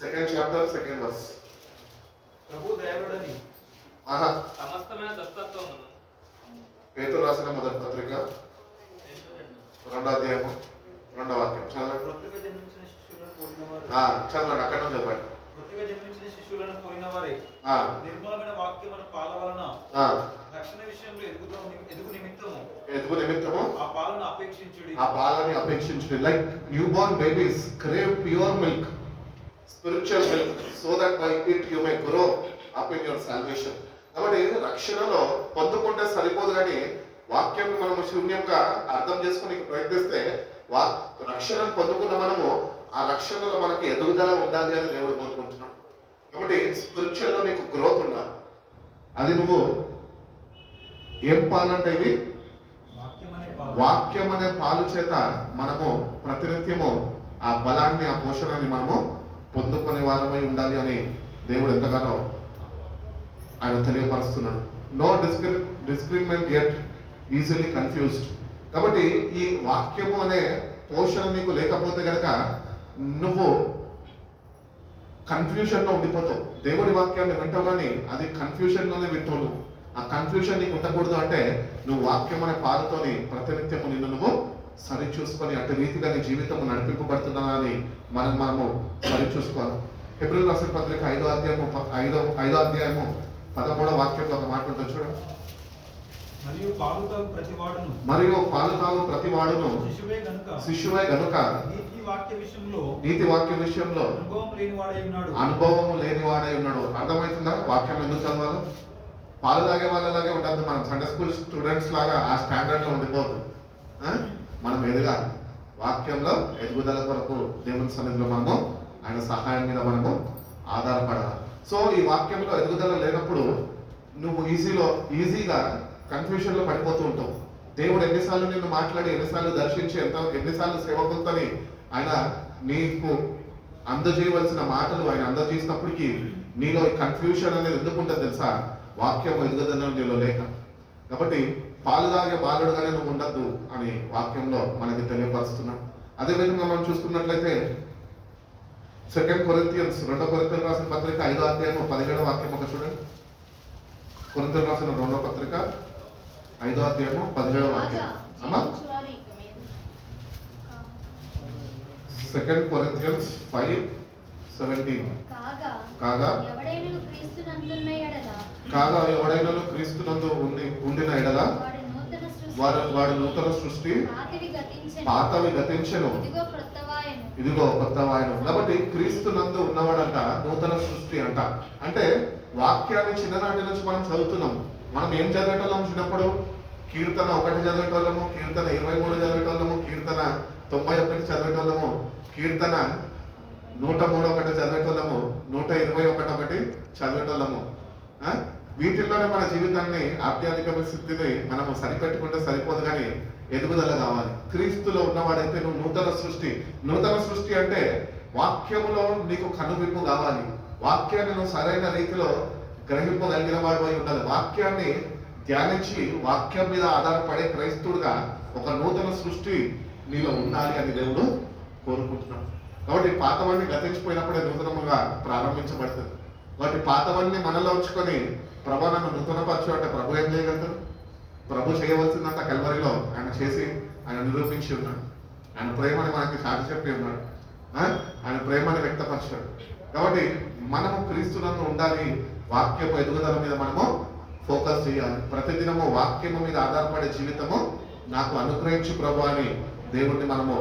2nd chapter 2nd verse. ప్రభు దయాళుడని ఆహా, సమస్తమైన దుష్టత్వమును పేతురు రాసిన మొదటి పత్రిక 2వ అధ్యాయము 2వ వాక్యం చదవండి. ప్రొద్దుగా జన్మించిన శిశువులను పోయినవారు చదవండి, అక్కడ నుంచి చదవండి. ప్రొద్దుగా జన్మించిన శిశువులను పోయినవారే ఆ, నిర్మలమైన వాక్యమును పాల వలన ఆ, రక్షణ విషయంలో ఎదుగు నిమిత్తము ఎదుగు నిమిత్తము ఆ పాలను అపేక్షించుడి. ఆ పాలని అపేక్షించుడి. Like new born babies crave pure milk, spiritual milk, so that by it you may grow up in your salvation. కాబట్టి రక్షణలో పొందుకుంటే సరిపోదు, కానీ వాక్యాన్ని మనము శూన్యంగా అర్థం చేసుకుని ప్రయత్నిస్తే రక్షణను పొందుకున్న మనము ఆ రక్షణలో మనకి ఎదుగుదల ఉండాలి అని దేవుడు కోరుకుంటున్నాడు. కాబట్టి స్పిరిచువల్ లో నీకు గ్రోత్ ఉండాలి. అది నువ్వు ఏం పాలంటే ఇవి వాక్యం అనే పాలు చేత మనము ప్రతినిత్యము ఆ బలాన్ని, ఆ పోషణని మనము పొందుకునే వారమై ఉండాలి అని దేవుడు ఎంతగానో ఆయన తెలియపరుస్తున్నాడు. No discriminate yet easily confused. కాబట్టి ఈ వాక్యము అనే పోషణ నీకు లేకపోతే గనక నువ్వు కన్ఫ్యూషన్ లో ఉండిపోతావు. దేవుడి వాక్యాన్ని వింటావు, కానీ అది కన్ఫ్యూషన్ లోనే వింటావు. ఆ కన్ఫ్యూషన్ నీకు ఉండకూడదు అంటే నువ్వు వాక్యం అనే పాలతోని ప్రతినిత్యము నిన్ను నువ్వు సరి చూసుకొని అటు రీతిగా నీ జీవితం నడిపింపబడుతున్నానని మనము సరి చూసుకోవాలి. హెబ్రీయుల రాసిన పత్రిక 5వ అధ్యాయము 13వ వాక్యంలో ఒక మాట ఉంటుంది చూడండి. మరియు పాలు తాగు ప్రతి వాడును శిశువే గనుక నీతి వాక్య విషయంలో అనుభవము లేనివాడై ఉన్నాడు. అర్థమవుతుందా? వాక్యం ఎందుకు చదవాలి? పాలు తాగే వాళ్ళలాగే ఉండద్దు. మనం సండే స్కూల్ స్టూడెంట్స్ లాగా ఆ స్టాండర్డ్ లో ఉండిపోదు. మనం ఎదగాలి. వాక్యంలో ఎదుగుదల కొరకు దేవుని సన్నిధిలో మనము ఆయన సహాయం మీద మనము ఆధారపడాలి. సో ఈ వాక్యంలో ఎదుగుదల లేనప్పుడు నువ్వు ఈజీగా కన్ఫ్యూషన్ లో పడిపోతూ ఉంటావు. దేవుడు ఎన్నిసార్లు నిన్ను మాట్లాడి, ఎన్నిసార్లు దర్శించి, ఎన్నిసార్లు సేవకులతోని ఆయన నీకు అందజేయవలసిన మాటలు ఆయన అందజేసినప్పటికీ నీలో కన్ఫ్యూషన్ అనేది ఎందుకు ఉంటుంది తెలుసా? వాక్యం ఎదుగుదల నీలో లేక. కాబట్టి పాలు తాగే బాలుడుగానే నువ్వు ఉండద్దు అని వాక్యంలో మనకి తెలియపరుస్తున్నాడు. అదేవిధంగా మనం చూసుకున్నట్లయితే 2 కొరింథియన్స్ 2 కొరింథీయులకు రాసిన పత్రిక 5వ అధ్యాయం 17వ వాక్యం ఒక చూడండి. కొరింథీయులకు రాసిన 2వ పత్రిక 5వ అధ్యాయం 17వ వాక్యం. అమ్మా 2 కొరింథియన్స్ 5:17 కాగా ఎవడైనా క్రీస్తునందు ఉండిన ఎడల వాడు నూతన సృష్టి, పాతవి గతించెను, ఇదిగో కొత్తవాయను. కాబట్టి క్రీస్తునందు ఉన్నవాడంట నూతన సృష్టి అంట. అంటే వాక్యాన్ని చిన్ననాటి నుంచి మనం చదువుతున్నాం. మనం ఏం చదివేటోళ్ళము? చిన్నప్పుడు కీర్తన 1 చదివేటోళ్ళము, కీర్తన 23 చదివేటోళ్ళము, కీర్తన 91 చదివేటోళ్ళము, కీర్తన 103 చదివేటోళ్ళము, 121 చదివేటోళ్ళము. వీటిల్లోనే మన జీవితాన్ని, ఆధ్యాత్మిక స్థితిని మనము సరిపెట్టుకుంటే సరిపోదు, కానీ ఎదుగుదల కావాలి. క్రీస్తులో ఉన్నవాడైతే నువ్వు నూతన సృష్టి. నూతన సృష్టి అంటే వాక్యములో నీకు కనువిప్పు కావాలి. వాక్యాన్ని నువ్వు సరైన రీతిలో గ్రహింపగలిగిన వాడు అయి ఉండాలి. వాక్యాన్ని ధ్యానించి వాక్యం మీద ఆధారపడే క్రైస్తవుడుగా ఒక నూతన సృష్టి నీలో ఉండాలి అని దేవుడు కోరుకుంటున్నాడు. కాబట్టి పాతవన్నీ గతించిపోయినప్పుడే నూతనముగా ప్రారంభించబడుతుంది. వాటి పాతవన్నీ మనలో ఉంచుకొని ప్రభు నన్ను నూతనపరచు అంటే ప్రభు ఏం చేయగలుగుతాడు? ప్రభు చేయవలసిందంత కల్వరిలో ఆయన చేసి ఆయన నిరూపించి ఉన్నాడు. ఆయన ప్రేమని మనకి సాటి చెప్పి ఉన్నాడు. ఆయన ప్రేమని వ్యక్తపరిచాడు. కాబట్టి మనము క్రీస్తునందు ఉండాలి. వాక్యపు ఎదుగుదల మీద మనము ఫోకస్ చేయాలి. ప్రతిదినము వాక్యము మీద ఆధారపడే జీవితము నాకు అనుగ్రహించు ప్రభు అని దేవుణ్ణి మనము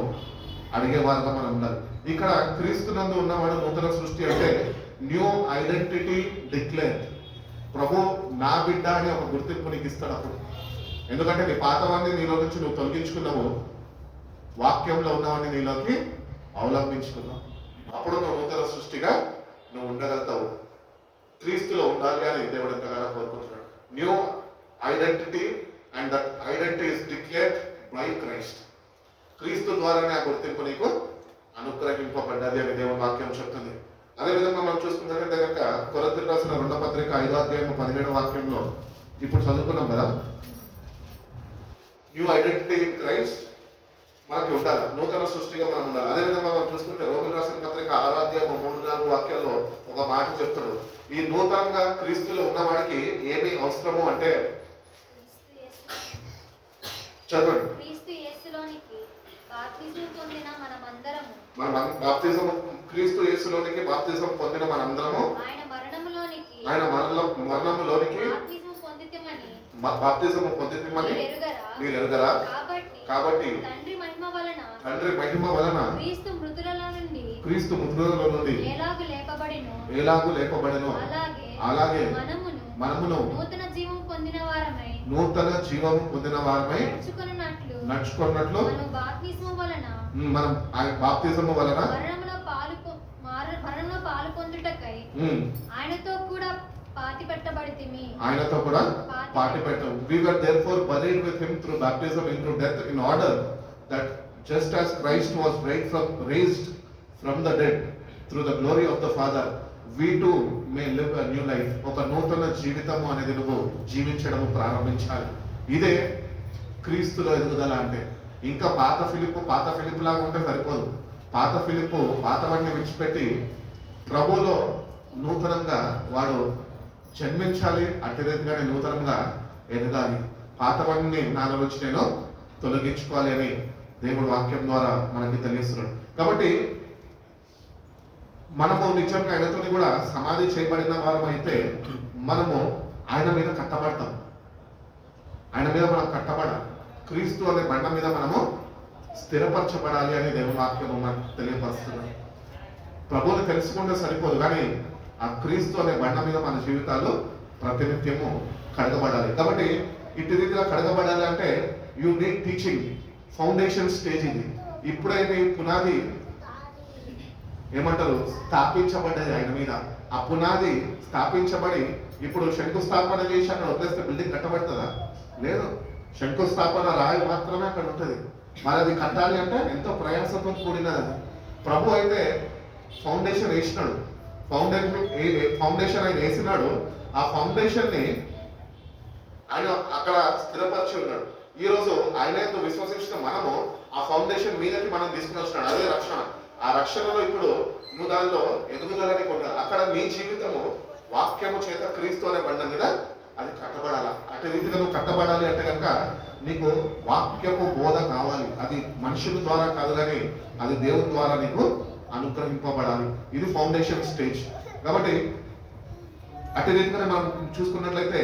అడిగే వారుగా మనం ఉండాలి. ఇక్కడ క్రీస్తునందు ఉన్నవాడు నూతన సృష్టి అంటే న్యూ ఐడెంటిటీ డిక్లేర్. ప్రభు నా బిడ్డ అని ఒక గుర్తింపు నీకు ఇస్తాడు అప్పుడు. ఎందుకంటే నీ పాతవాన్ని నీలో నుంచి నువ్వు తొలగించుకున్నావు, వాక్యంలో ఉన్నవాడిని నీలోకి అవలంబించుకున్నావు. అప్పుడు నువ్వు నూతన సృష్టిగా నువ్వు ఉండగలుగుతావు. క్రీస్తులో ఉండాలి అని దేవుడు ఎంతగానో కోరుకుంటున్నాడు. New identity and that identity is declared by Christ. క్రీస్తు ద్వారానే ఆ గుర్తింపు నీకు అనుగ్రహింపబడ్డది అని దేవుని వాక్యం చెప్తుంది. అదేవిధంగా మనం చూసుకున్నట్లయితే కనుక కొరింథీయులకు రాసిన 2వ పత్రిక 5వ అధ్యాయం 17వ వాక్యంలో ఇప్పుడు చదువుకున్నాం కదా, న్యూ ఐడెంటిటీ ఇన్ క్రైస్ట్ మనకి ఉండాలి. నూతన సృష్టిగా మనం ఉండాలి. అదేవిధంగా మనం చూసుకుంటే రోమిలకు రాసిన పత్రిక 6వ అధ్యాయం 3-4 వాక్యాల్లో ఒక మాట చెప్తాడు. ఈ నూతనంగా క్రీస్తులో ఉన్నవాడికి ఏమి అవసరము అంటే చదవండి. మనం బాప్తిజం క్రీస్తు యేసులోనికి బాప్తిజం పొందిన మనందరము ఆయన మరణములోనికి బాప్తిజం పొందితమని మీరు ఎరుగరా? కాబట్టి తండ్రి మహిమ వలన క్రీస్తు మృతులలో నుండి ఎలాగు లేపబడెను అలాగే మనమును నూతన జీవము పొందిన వారమై నడుచుకున్నట్లు మనం బాప్తిజము వలన మరణంలో పాలు పొందుటకై ఆయనతో కూడా పాతి పెట్టబడితిమి. We were therefore buried with him through baptism into death, in order that just as Christ was raised from the dead through the glory of the Father, we too may live a new life. ఒక నూతన జీవితము అనేది నువ్వు జీవించడం ప్రారంభించాలి. ఇదే క్రీస్తులో ఎదుగుదల అంటే. ఇంకా పాత ఫిలిప్పు లాగా ఉంటే సరిపోదు. పాత ఫిలిప్పు పాతవాడిని విడిచిపెట్టి ప్రభువులో నూతనంగా వాడు జన్మించాలి. అట్టి రీతిగానే నూతనంగా ఎదగాలి. పాతవాడిని నాలో నుంచి నేను తొలగించుకోవాలి అని దేవుడు వాక్యం ద్వారా మనకి తెలియస్తున్నాడు. కాబట్టి మనము నిజంగా ఆయనతో కూడా సమాధి చేయబడిన వారం అయితే మనము ఆయన మీద కట్టబడతాం. ఆయన మీద మనం కట్టబడాలి. క్రీస్తు అనే బండ మీద మనము స్థిరపరచబడాలి అని దేవుని వాక్యం మనకు తెలియపరుస్తున్నాడు. ప్రభువుని తెలుసుకుంటే సరిపోదు, కానీ ఆ క్రీస్తు అనే బండ మీద మన జీవితాలు ప్రతినిత్యము కడగబడాలి. కాబట్టి ఇటు రీతిగా కడగబడాలి అంటే you need teaching. Foundation stage ఇది. ఇప్పుడైతే పునాది ఏమంటారు స్థాపించబడ్డది ఆయన మీద. ఆ పునాది స్థాపించబడి ఇప్పుడు శంకుస్థాపన చేసి అక్కడ వదిలేస్తే బిల్డింగ్ కట్టబడుతుందా? లేదు. శంకుస్థాపన రాయి మాత్రమే అక్కడ ఉంటుంది. మరి అది కట్టాలి అంటే ఎంతో ప్రయాసంతో కూడినది. ప్రభు అయితే ఫౌండేషన్ వేసినాడు. ఫౌండేషన్ ఆయన వేసినాడు. ఆ ఫౌండేషన్ ని ఆయన అక్కడ స్థిరపరిచి ఉన్నాడు. ఈ రోజు ఆయన ఎంతో విశ్వసించిన మనము ఆ ఫౌండేషన్ మీదకి మనం తీసుకుని వచ్చినాడు. అదే రక్షణ. ఆ రక్షణలో ఇప్పుడు నువ్వు దానిలో ఎదుగుదలని కొన్నాడు. అక్కడ నీ జీవితము వాక్యము చేత క్రీస్తు అనే బండ మీద అది కట్టబడాలి. అటు రీతిగా నువ్వు కట్టబడాలి అంటే కనుక నీకు వాక్యపు బోధ కావాలి. అది మనుషుల ద్వారా కాదు, కానీ అది దేవుని ద్వారా నీకు అనుగ్రహింపబడాలి. ఇది ఫౌండేషన్ స్టేజ్. కాబట్టి అటు రీతిగానే మనం చూసుకున్నట్లయితే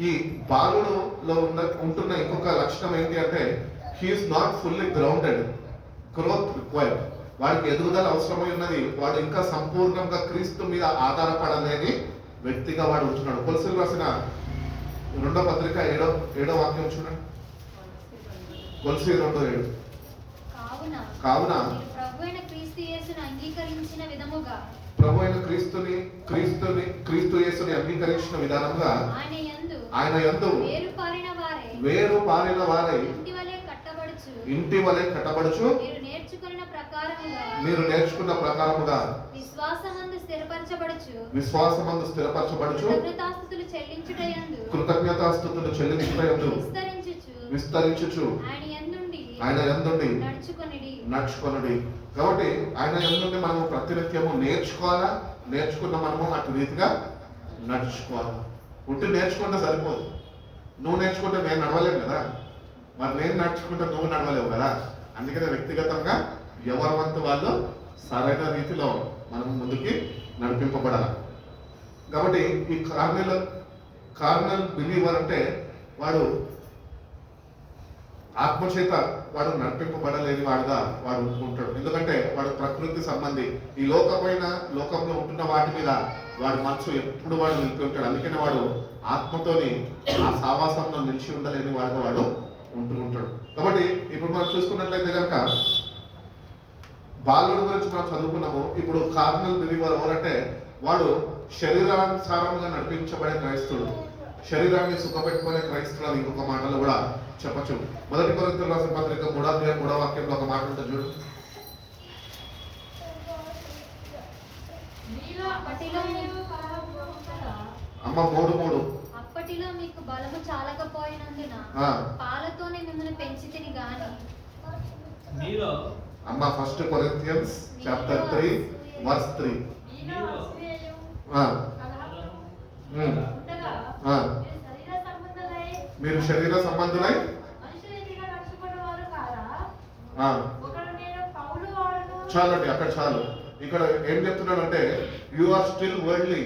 ఈ బాలుడులో ఉంటున్న ఇంకొక లక్షణం ఏంటి అంటే he is not fully grounded. Growth required. వాడికి ఎదుగుదల అవసరమై ఉన్నది. వాడు ఇంకా సంపూర్ణంగా క్రీస్తు మీద ఆధారపడలేని వ్యక్తిగా వాడు ఉంటున్నాడు. కొలసీయులకు రాసిన 2వ పత్రిక 7వ వాక్యం చూడండి. కొలసీయులు 2:7. కావున ప్రభు అయిన క్రీస్తు యేసుని అంగీకరించిన విధానంగా ఆయన యందు వేరు పారిన వారై ఇంటి వలె కట్టబడుచు మీరు నేర్చుకున్న ప్రకారముగా విశ్వాసమందు స్థిరపరచబడుచు విశ్వాసమందు స్థిరపరచబడుచు కృతజ్ఞతాస్తుతులు చెల్లించుటయందు కృతజ్ఞతాస్తుతులు చెల్లించుటయందు విస్తరించుచు ఆయన యందుండి నడుచుకొనుడి. కాబట్టి ఆయన యందుండి మనము ప్రతినిత్యము నేర్చుకోవాలా, నేర్చుకున్న మనము అటు రీతిగా నడుచుకోవాలి. ఉంటే నేర్చుకుంటే సరిపోదు. నువ్వు నేర్చుకుంటే నేను నడవలేను కదా, మరి నేను నడుచుకుంటే నువ్వు నడవలేవు కదా. అందుకనే వ్యక్తిగతంగా ఎవరి వంతు వాళ్ళు సరైన రీతిలో మనం ముందుకి నడిపింపబడాలి. కాబట్టి ఈ కార్నల్ బిలీవర్ అంటే వాడు ఆత్మచేత వాడు నడిపింపబడలేని వాడుగా వాడు ఉంటాడు. ఎందుకంటే వాడు ప్రకృతి సంబంధి, ఈ లోకంలో ఉంటున్న వాటి మీద వాడు మనసు ఎప్పుడు వాడు నిలిపి ఉంటాడు. అందుకనే వాడు ఆత్మతోని ఆ సావాసంలో నిలిచి ఉండలేని వాడుగా వాడు ఉంటూ ఉంటాడు. కాబట్టి ఇప్పుడు మనం చూసుకున్నట్లయితే కనుక బాలుడు గురించి మనం చదువుకున్నాము. ఇప్పుడు కార్నల్ బిలీవర్ ఎవరంటే వాడు శరీరానుసారంగా నడిపించబడే క్రైస్తవుడు, శరీరాన్ని సుఖపెట్టుకునే క్రైస్తవుడు అని ఇంకొక మాటలో కూడా చెప్పచ్చు. 1 కొరింథీయులకు రాసిన పత్రిక 3వ అధ్యాయం 3వ వాక్యంలో ఒక మాట ఉంటుంది చూడు. అమ్మ 3:3 అప్పటిలో మీకు బలము చాలకపోయినందున పాలతోనే మిమ్మల్ని పెంచితిని గాని మీలో అమ్మ 1 కొరింథియన్స్ చాప్టర్ 3 వర్స్ 3 మీరు శరీర సంబంధులై చాలండి, అక్కడ చాలు. ఇక్కడ ఏం చెప్తున్నాడంటే you are still worldly,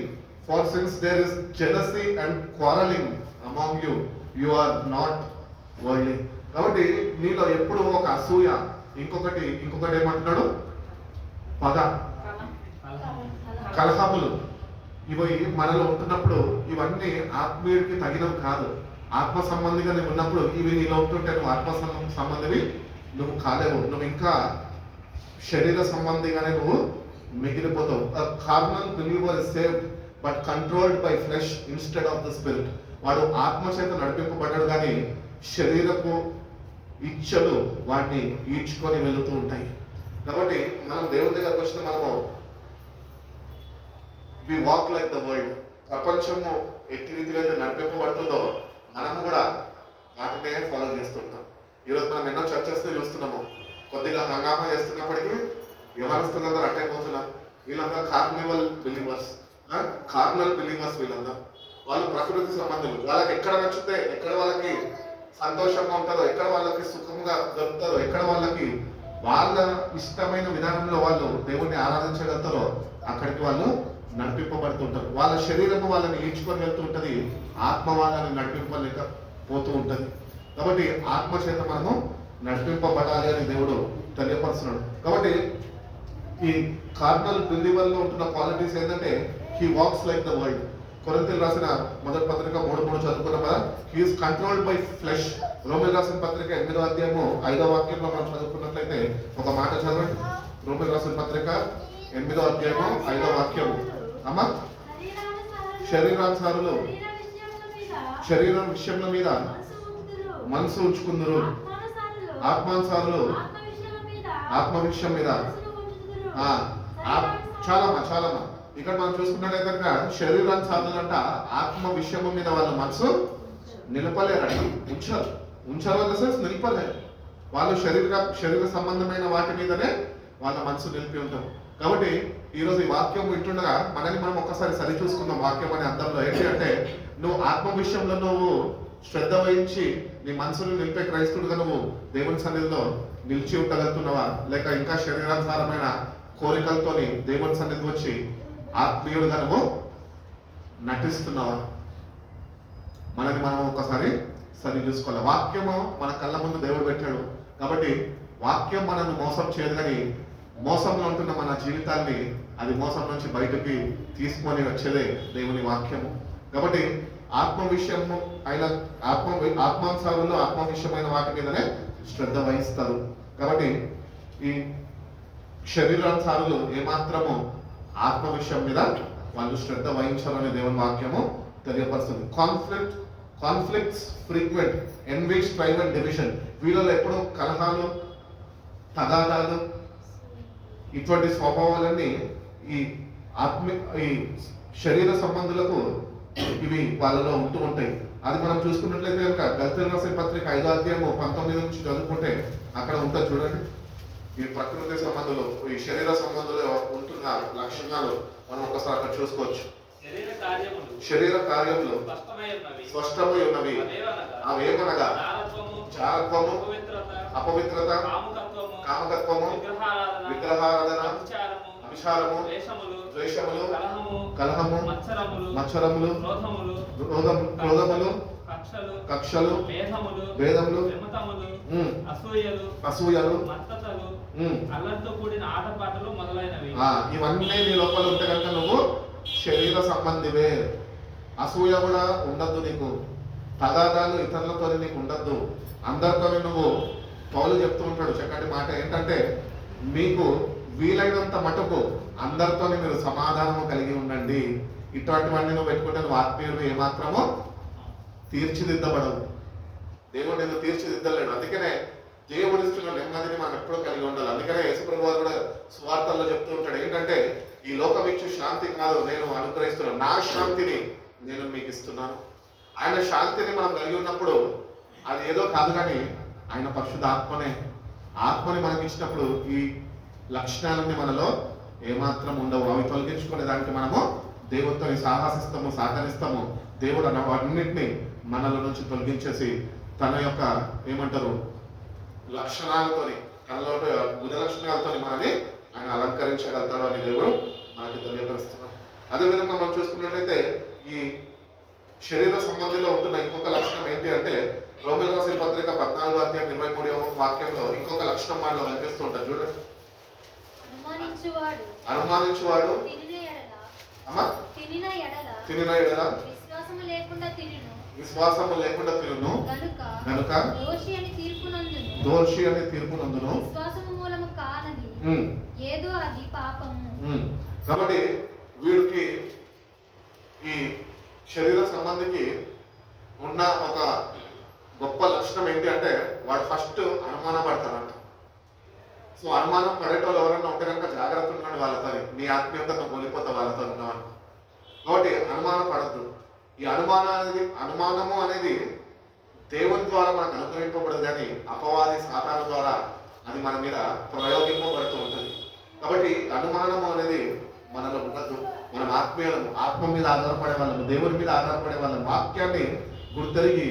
for since there is jealousy and quarrelling among you, you are not worldly. కాబట్టి నీలో ఎప్పుడు ఒక అసూయ, ఇంకొకటి ఏమంటున్నాడు, పగ, కలహములు, ఇవి మనలో ఉంటున్నప్పుడు ఇవన్నీ ఆత్మీయుడికి తగినవి కాదు. ఆత్మ సంబంధిగా నువ్వు ఉన్నప్పుడు ఇవి నీలో ఉంటుంటే నువ్వు ఆత్మ సంబంధివి నువ్వు కాలేవు. నువ్వు ఇంకా శరీర సంబంధిగానే నువ్వు మిగిలిపోతావు. Carnal believer is saved but controlled by flesh instead of the spirit. వాడు ఆత్మ చేత నడిపింపబడ్డాడు కానీ శరీరపు ఇచ్చలు వాటిని ఈడ్చుకొని వెళుతూ ఉంటాయి. కాబట్టి మనం దేవుని దగ్గరకు వచ్చిన మనము we walk like the world. ప్రపంచము ఎట్టి రీతిగా అయితే నడిపింపబడుతుందో మనము కూడా వాటినే ఫాలో చేస్తుంటాం. ఈరోజు మనం ఎన్నో చర్చస్ చూస్తున్నాము. కొద్దిగా హంగామా చేస్తున్నప్పటికీ వ్యవహరిస్తున్నందరూ అట్టే పోతున్నారు. వీళ్ళందరూ కార్నల్ బిలీవర్స్ వీళ్ళందరూ. వాళ్ళు ప్రకృతి సంబంధులు. వాళ్ళకి ఎక్కడ నచ్చితే, ఎక్కడ వాళ్ళకి సంతోషంగా ఉంటుందో, ఎక్కడ వాళ్ళకి సుఖంగా దొరుకుతుందో, ఎక్కడ వాళ్ళకి వాళ్ళ ఇష్టమైన విధానంలో వాళ్ళు దేవుణ్ణి ఆరాధించగలుగుతారో అక్కడికి వాళ్ళు నడిపింపబడుతుంటారు. వాళ్ళ శరీరము వాళ్ళని ఈడ్చుకొని వెళ్తూ ఉంటుంది, ఆత్మ వాళ్ళని నడిపింపలేకపోతూ ఉంటుంది. కాబట్టి ఆత్మ చేత మనము నడిపింపబడాలి అని దేవుడు తెలియపరుస్తున్నాడు. కాబట్టి ఈ కార్నల్ బిలీవర్ లో ఉంటున్న క్వాలిటీస్ ఏంటంటే he walks like the world. కొరింథీయులకు రాసిన 1వ పత్రిక 3:3 చదువుకున్నాం కదా. He is controlled by flesh. రోమీయులకు రాసిన పత్రిక 8వ అధ్యాయము 5వ వాక్యంలో మనం చదువుకున్నట్లయితే ఒక మాట చదవండి. రోమీయులకు రాసిన పత్రిక 8వ అధ్యాయము 5వ వాక్యము. అమ్మ, శరీరానుసారులు శరీరం విషయముల మీద మనసు ఉంచుకుందరు, ఆత్మానుసారులు ఆత్మ విషయం మీద. చాలమ్మా ఇక్కడ మనం చూసుకున్నట్లయితే కనుక శరీరానుసారులంట ఆత్మ విషయము మీద వాళ్ళ మనసు నిలపలేరంట, ఉంచారు నిలపలేరు. వాళ్ళు శరీర సంబంధమైన వాటి మీదనే వాళ్ళ మనసు నిలిపి ఉంటారు. కాబట్టి ఈరోజు ఈ వాక్యం వింటుండగా మనల్ని మనం ఒక్కసారి సరి చూసుకుందాం. వాక్యం అనే అర్థంలో ఏంటి అంటే, నువ్వు ఆత్మ విషయంలో నువ్వు శ్రద్ధ వహించి నీ మనసును నిలిపే క్రైస్తవుడుగా నువ్వు దేవుని సన్నిధిలో నిలిచి ఉండగలుగుతున్నావా, లేక ఇంకా శరీరానుసారమైన కోరికలతోని దేవుని సన్నిధి వచ్చి ఆత్మీయుడుగా నువ్వు నటిస్తున్నావా? మనని మనం ఒకసారి సరి చూసుకోవాలి. వాక్యము మన కళ్ళ ముందు దేవుడు పెట్టాడు కాబట్టి వాక్యం మనల్ని మోసం చేయదు, కానీ మోసంలో ఉంటున్న మన జీవితాన్ని అది మోసం నుంచి బయటకి తీసుకొని వచ్చేదే దేవుని వాక్యము. కాబట్టి ఆత్మ విషయము అయిన ఆత్మానుసారులు ఆత్మ విషయమైన వాటి మీదనే శ్రద్ధ వహిస్తారు. కాబట్టి ఈ శరీరానుసారులు ఏమాత్రము ఆత్మ విషయం మీద వాళ్ళు శ్రద్ధ వహించాలని దేవుని వాక్యము తెలియపరుస్తుంది. Conflicts frequent, envy, strife and division. వీళ్ళలో ఎప్పుడూ కలహాలు, తగాదాలు, ఇటువంటి స్వభావాలన్నీ ఈ ఈ శరీర సంబంధులకు ఇవి వాళ్ళలో ఉంటూ ఉంటాయి. అది మనం చూసుకున్నట్లయితే కనుక గలతీయులకు రాసిన పత్రిక 5వ అధ్యాయము 19 నుంచి చదువుకుంటే అక్కడ ఉంటుంది చూడండి. ఈ ప్రకృతి సంబంధులు, ఈ శరీర సంబంధులు ఉంటున్న లక్షణాలు మనం ఒకసారి అక్కడ చూసుకోవచ్చు. శరీర కార్యములు స్పష్టమై ఉన్నవి అవేమనగా జారత్వము, అపవిత్రత, కామకత్వము, విగ్రహారాధన, అభిచారము, ద్వేషములు, కలహము, మత్సరములు, క్రోధములు, కక్షలు, భేదములు, అసూయలు, అల్లరితో కూడిన ఆటపాటలు మొదలైనవి. ఇవన్నీ నీ లోపల ఉంటే కనుక నువ్వు శరీర సంబంధివే. అసూయ కూడా ఉండద్దు నీకు, తగాదాలు ఇతరులతో నీకు ఉండద్దు. అందరితో నువ్వు, పౌలు చెప్తూ ఉంటాడు చక్కటి మాట ఏంటంటే, మీకు వీలైనంత మటుకు అందరితో మీరు సమాధానము కలిగి ఉండండి. ఇటువంటివన్నీ నువ్వు పెట్టుకుంటే నువ్వు ఆత్మీయులు ఏమాత్రమో తీర్చిదిద్దబడవు. దేవుడు నేను తీర్చిదిద్దలేడు. అందుకనే దేవుడిస్తున్న నెమ్మదిని మనం ఎప్పుడూ కలిగి ఉండాలి. అందుకనే యేసుప్రభువు వారు కూడా సువార్తల్లో చెప్తూ ఉంటాడు ఏంటంటే, ఈ లోకం ఇచ్చే శాంతి కాదు నేను అనుగ్రహిస్తున్నాను, నా శాంతిని నేను మీకు ఇస్తున్నాను. ఆయన శాంతిని మనం కలిగి ఉన్నప్పుడు అది ఏదో కాదు, కానీ ఆయన పరిశుద్ధ ఆత్మని మనకి ఇచ్చినప్పుడు ఈ లక్షణాలన్నీ మనలో ఏమాత్రం ఉండవు. అవి తొలగించుకునే దానికి మనము దేవుడితో సాహసిస్తాము, సహకరిస్తాము. దేవుడు అన్నింటినీ మనలో నుంచి తొలగించేసి తన యొక్క ఏమంటారు లక్షణాలతోని, తనలో గుణ లక్షణాలతో మనని ఆయన అలంకరించగలుగుతాడు అని దేవుడు మనకి తెలియపరుస్తున్నాడు. అదేవిధంగా మనం చూసుకున్నట్లయితే ఈ శరీర సంబంధిలో ఉంటున్న ఇంకొక లక్షణం ఏంటి అంటే, రోమియోలకు రాసిన పత్రిక 14వ అధ్యాయం 23వ వాక్యంలో ఇంకొక లక్షణం మనలో కనిపిస్తూ ఉంటుంది చూడండి. అనుమానించువాడు తినిన ఎడల విశ్వాసము లేకుండా తినును కనుక దోషి అని తీర్పునందును. కాబట్టి వీడికి ఈ శరీర సంబంధికి ఉన్న ఒక గొప్ప లక్షణం ఏంటి అంటే, వాడు ఫస్ట్ అనుమానం పడతాడంట. సో అనుమానం పడేటోళ్ళు ఎవరైనా ఉంటే కనుక జాగ్రత్త ఉన్నాడు వాళ్ళతో, నీ ఆత్మీయతను కోల్పోతా వాళ్ళతో ఉన్నాను. కాబట్టి అనుమానం పడద్దు. ఈ అనుమానము అనేది దేవుని ద్వారా మనకు అనుగ్రహింపబడదు, కానీ అపవాది సాతాను ద్వారా అది మన మీద ప్రయోగింపబడుతూ ఉంటుంది. కాబట్టి అనుమానము అనేది మనలో ఉండద్దు. మనం ఆత్మ మీద ఆధారపడే వాళ్ళము, దేవుని మీద ఆధారపడే వాళ్ళము, వాక్యాన్ని గుర్తెరిగి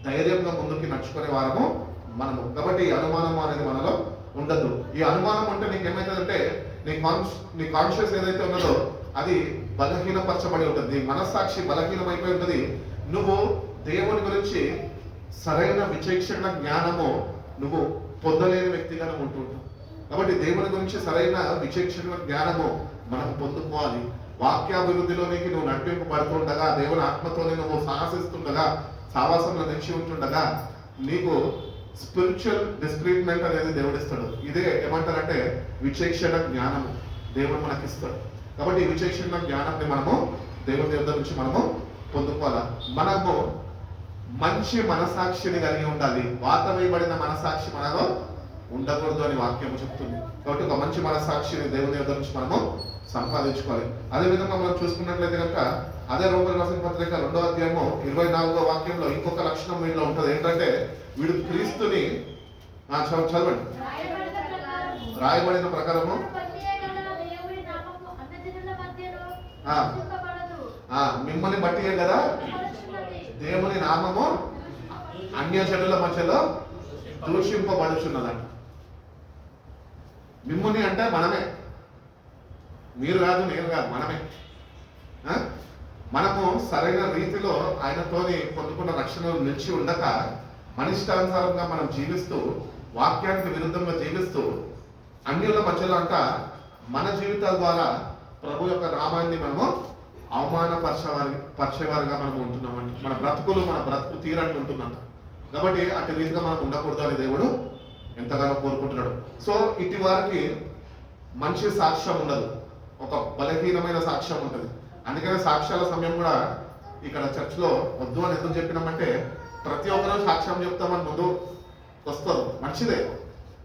ధైర్యంగా ముందుకి నడుచుకునే వారము మనము. కాబట్టి అనుమానము అనేది మనలో ఉండద్దు. ఈ అనుమానం అంటే నీకేమైతుందంటే, నీ కాన్షియస్ ఏదైతే ఉన్నదో అది బలహీనపరచబడి ఉంటుంది. నీ మనస్సాక్షి బలహీనమైపోయి ఉంటుంది. నువ్వు దేవుని గురించి సరైన విచక్షణ జ్ఞానము నువ్వు పొందలేని వ్యక్తిగా నువ్వు ఉంటుంటావు. కాబట్టి దేవుని గురించి సరైన విచక్షణ జ్ఞానము మనం పొందుకోవాలి. వాక్యాభివృద్ధిలోనికి నువ్వు నడిపింపబడుతుండగా, దేవుని ఆత్మతోనే నువ్వు సాహసిస్తుండగా, సావాసంలో నిలిచి ఉంటుండగా నీకు స్పిరిచువల్ డిస్క్రిప్ట్మెంట్ అనేది దేవుడు ఇస్తాడు. ఇదే ఏమంటారంటే విచక్షణ జ్ఞానము దేవుడు మనకిస్తాడు. కాబట్టి ఈ విచక్షణ జ్ఞానాన్ని మనము దేవుని దగ్గర నుంచి మనము పొందుకోవాలా. మనము మంచి మనసాక్షిని కలిగి ఉండాలి. వాత వేయబడిన మనసాక్షి మనలో ఉండకూడదు అని వాక్యము చెప్తుంది. కాబట్టి ఒక మంచి మనసాక్షిని దేవుని దగ్గర నుంచి మనము సంపాదించుకోవాలి. అదేవిధంగా మనం చూసుకున్నట్లయితే కనుక అదే రోమియోలకు రాసిన పత్రిక 2వ అధ్యాయము 24వ వాక్యంలో ఇంకొక లక్షణం వీటిలో ఉంటుంది. ఏంటంటే, వీడు క్రీస్తుని చదవండి. రాయబడిన ప్రకారము మిమ్మల్ని బట్టియే కదా దేవుని నామము అన్యజనుల మధ్యలో దూషింపబడుచున్నదంట. మిమ్ముని అంటే మనమే, మీరు కాదు, నేను కాదు, మనమే. మనము సరైన రీతిలో ఆయనతోని పొందుకున్న రక్షణలు నిలిచి ఉండక మనిష్టానుసారంగా మనం జీవిస్తూ, వాక్యానికి విరుద్ధంగా జీవిస్తూ, అన్యుల మధ్యలో అంట మన జీవితాల ద్వారా ప్రభు యొక్క నామాన్ని మనము అవమానపరిచేవారిగా మనం ఉంటున్నామంట. మన బ్రతుకు తీరట్లు ఉంటుందంట. కాబట్టి అటు రీతిగా మనం ఉండకూడదు అని దేవుడు ఎంతగానో కోరుకుంటున్నాడు. సో ఇటు వారికి మంచి సాక్ష్యం ఉండదు, ఒక బలహీనమైన సాక్ష్యం ఉంటుంది. అందుకనే సాక్ష్యాల సమయం కూడా ఇక్కడ చర్చ్లో వద్దు అని ఎందుకు చెప్పినామంటే, ప్రతి ఒక్కరూ సాక్ష్యం చెప్తామని ముందు వస్తారు, మంచిదే.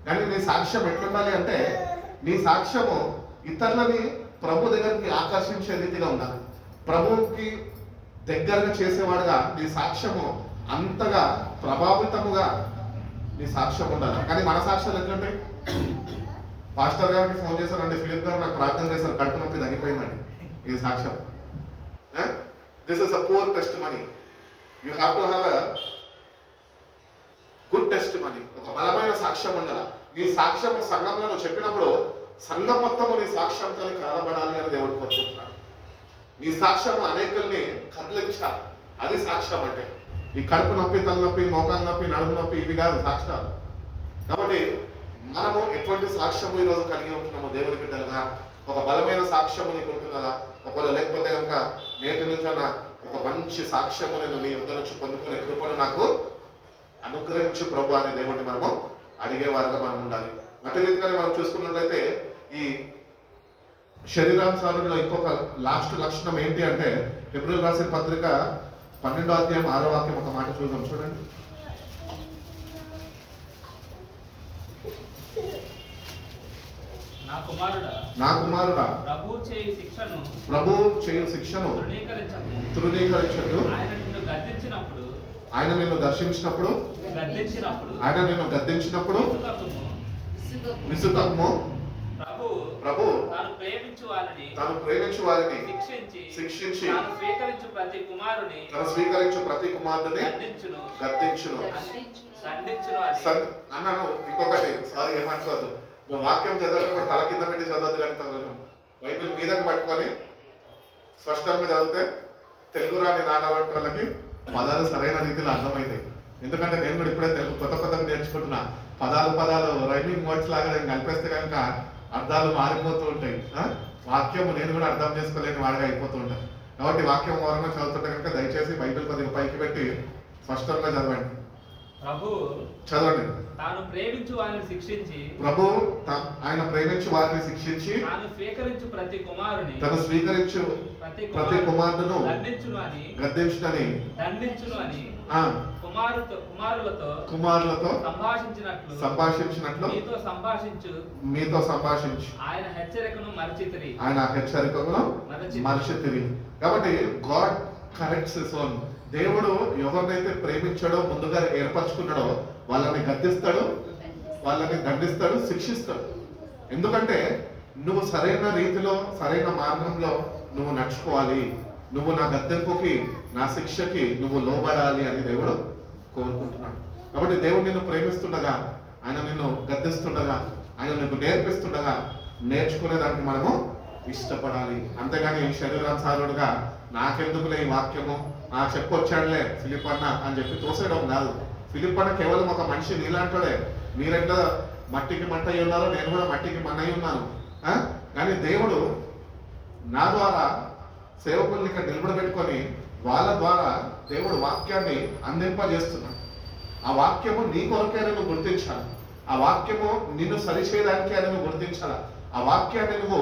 కానీ నీ సాక్ష్యం ఎట్లుండాలి అంటే, నీ సాక్ష్యము ఇతరులని ప్రభు దగ్గరికి ఆకర్షించే రీతిగా ఉండాలి. ప్రభువుకి దగ్గరగా చేసేవాడుగా నీ సాక్ష్యము అంతగా ప్రభావితముగా నీ సాక్ష్యం ఉండాలి. కానీ మన సాక్ష్యాలు ఎట్లుంటాయి? పాస్టర్ గారికి ఫోన్ చేశారండి, ఫిలిప్ గారు నాకు ప్రార్థన చేశారు, కడుపు నొప్పి తగ్గిపోయిందండి. ఇది సాక్ష్యం. This is a poor test money. You have to have a good test money. ఒక బలమైన సాక్ష్యం ఉండాలి. నీ సాక్ష్యం సంఘంలో నువ్వు చెప్పినప్పుడు సంఘం మొత్తము నీ సాక్ష్యంతో కనబడాలి అని దేవుడు కోరుకుంటున్నాడు. నీ సాక్ష్యం అనేకుల్ని కదిలించాలి. అది సాక్ష్యం అంటే. ఈ కడుపు నొప్పి, తలనొప్పి, మోకాలు నొప్పి, నడుము నొప్పి ఇవి కాదు సాక్ష్యాలు. కాబట్టి మనము ఎటువంటి సాక్ష్యము ఈరోజు కలిగి ఉంటున్నాము దేవుని బిడ్డలుగా? ఒక బలమైన సాక్ష్యము నీకు ఉంటున్నదా? ఒకవేళ లేకపోతే కనుక నేటి నుంచి ఒక మంచి సాక్ష్యము నేను నీ యుద్ధ నుంచి పొందుకునే కృపను నాకు అనుగ్రహించు ప్రభు అనే దేవుడిని మనము అడిగేవారుగా మనం ఉండాలి. అటు రీతిగానే మనం చూసుకున్నట్లయితే ఈ శరీరానుసారంలో ఇంకొక లాస్ట్ లక్షణం ఏంటి అంటే, హెబ్రీయులకు రాసిన పత్రిక 12వ అధ్యాయం 6వ వాక్యం ఒక మాట చూద్దాం. చూడండి. నా కుమారుడా ప్రభువు చేయు శిక్షను తృణీకరించకు. ఆయన నిన్ను దర్శించినప్పుడు ఆయన నిన్ను గద్దించినప్పుడు విసుకము. ప్రభు తాను ప్రేమించు వారిని శిక్షించి తాను స్వీకరించు ప్రతి కుమారుని గద్దించును. అన్నాను. ఇంకొకటి, సారీ ఏమనుకోవద్దు, నువ్వు వాక్యం చదవడం తల కింద పెట్టి చదవద్దు. కానీ బైబిల్ మీదకి పట్టుకొని స్పష్టంగా చదివితే తెలుగు రాని నానబట్టి వాళ్ళకి పదాలు సరైన రీతిలో అర్థమవుతాయి. ఎందుకంటే నేను కూడా ఇప్పుడే తెలుగు కొత్తగా నేర్చుకుంటున్నా. పదాలు రైమింగ్ వర్డ్స్ లాగా నేను కలిపేస్తే కనుక అర్థాలు మారిపోతూ ఉంటాయి. వాక్యము నేను కూడా అర్థం చేసుకోలేని వాడిగా అయిపోతూ ఉంటాను. కాబట్టి వాక్యం మూలంగా చదువుతుంటే కనుక దయచేసి బైబిల్ కొద్దిగా పైకి పెట్టి స్పష్టంగా చదవండి. చదవండి. తాను ప్రేమించు వారిని శిక్షించి ఆయన ప్రేమించు వారిని శిక్షించి తాను స్వీకరించు ప్రతి కుమారుని ప్రతి కుమారుడును గద్దించునని కుమారులతో సంభాషించినట్లు మీతో సంభాషించు. ఆయన హెచ్చరికను మరచితిరి. కాబట్టి గాడ్ కరెక్ట్స్ హిస్ ఓన్. దేవుడు ఎవరినైతే ప్రేమించాడో, ముందుగా ఏర్పరచుకున్నాడో వాళ్ళని గద్దిస్తాడు, వాళ్ళని దండిస్తాడు, శిక్షిస్తాడు. ఎందుకంటే నువ్వు సరైన రీతిలో సరైన మార్గంలో నువ్వు నడుచుకోవాలి. నువ్వు నా గద్దెంపుకి, నా శిక్షకి నువ్వు లోబడాలి అని దేవుడు కోరుకుంటున్నాడు. కాబట్టి దేవుడు నిన్ను ప్రేమిస్తుండగా, ఆయన నిన్ను గద్దిస్తుండగా, ఆయన నీకు నేర్పిస్తుండగా నేర్చుకునేదానికి మనము ఇష్టపడాలి. అంతేగాని శరీరానుసారుడుగా నాకెందుకులే ఈ వాక్యము, చెప్పొచ్చాడులే ఫిలిప్ అన్న అని చెప్పి తోసేయడం కాదు. ఫిలిప్ అన్న కేవలం ఒక మనిషి నీలాంటోడే. మీరెట్లా మట్టికి మట్ట అయి ఉన్నారో నేను కూడా మట్టికి మన్నయి ఉన్నాను. కానీ దేవుడు నా ద్వారా సేవకుల్ని ఇక్కడ నిలబడబెట్టుకొని వాళ్ళ ద్వారా దేవుడు వాక్యాన్ని అందింపజేస్తున్నాడు. ఆ వాక్యము నీ కొరకే నువ్వు గుర్తించాలి. ఆ వాక్యము నిన్ను సరిచేయడానికే అని నువ్వు గుర్తించాలా. ఆ వాక్యాన్ని నువ్వు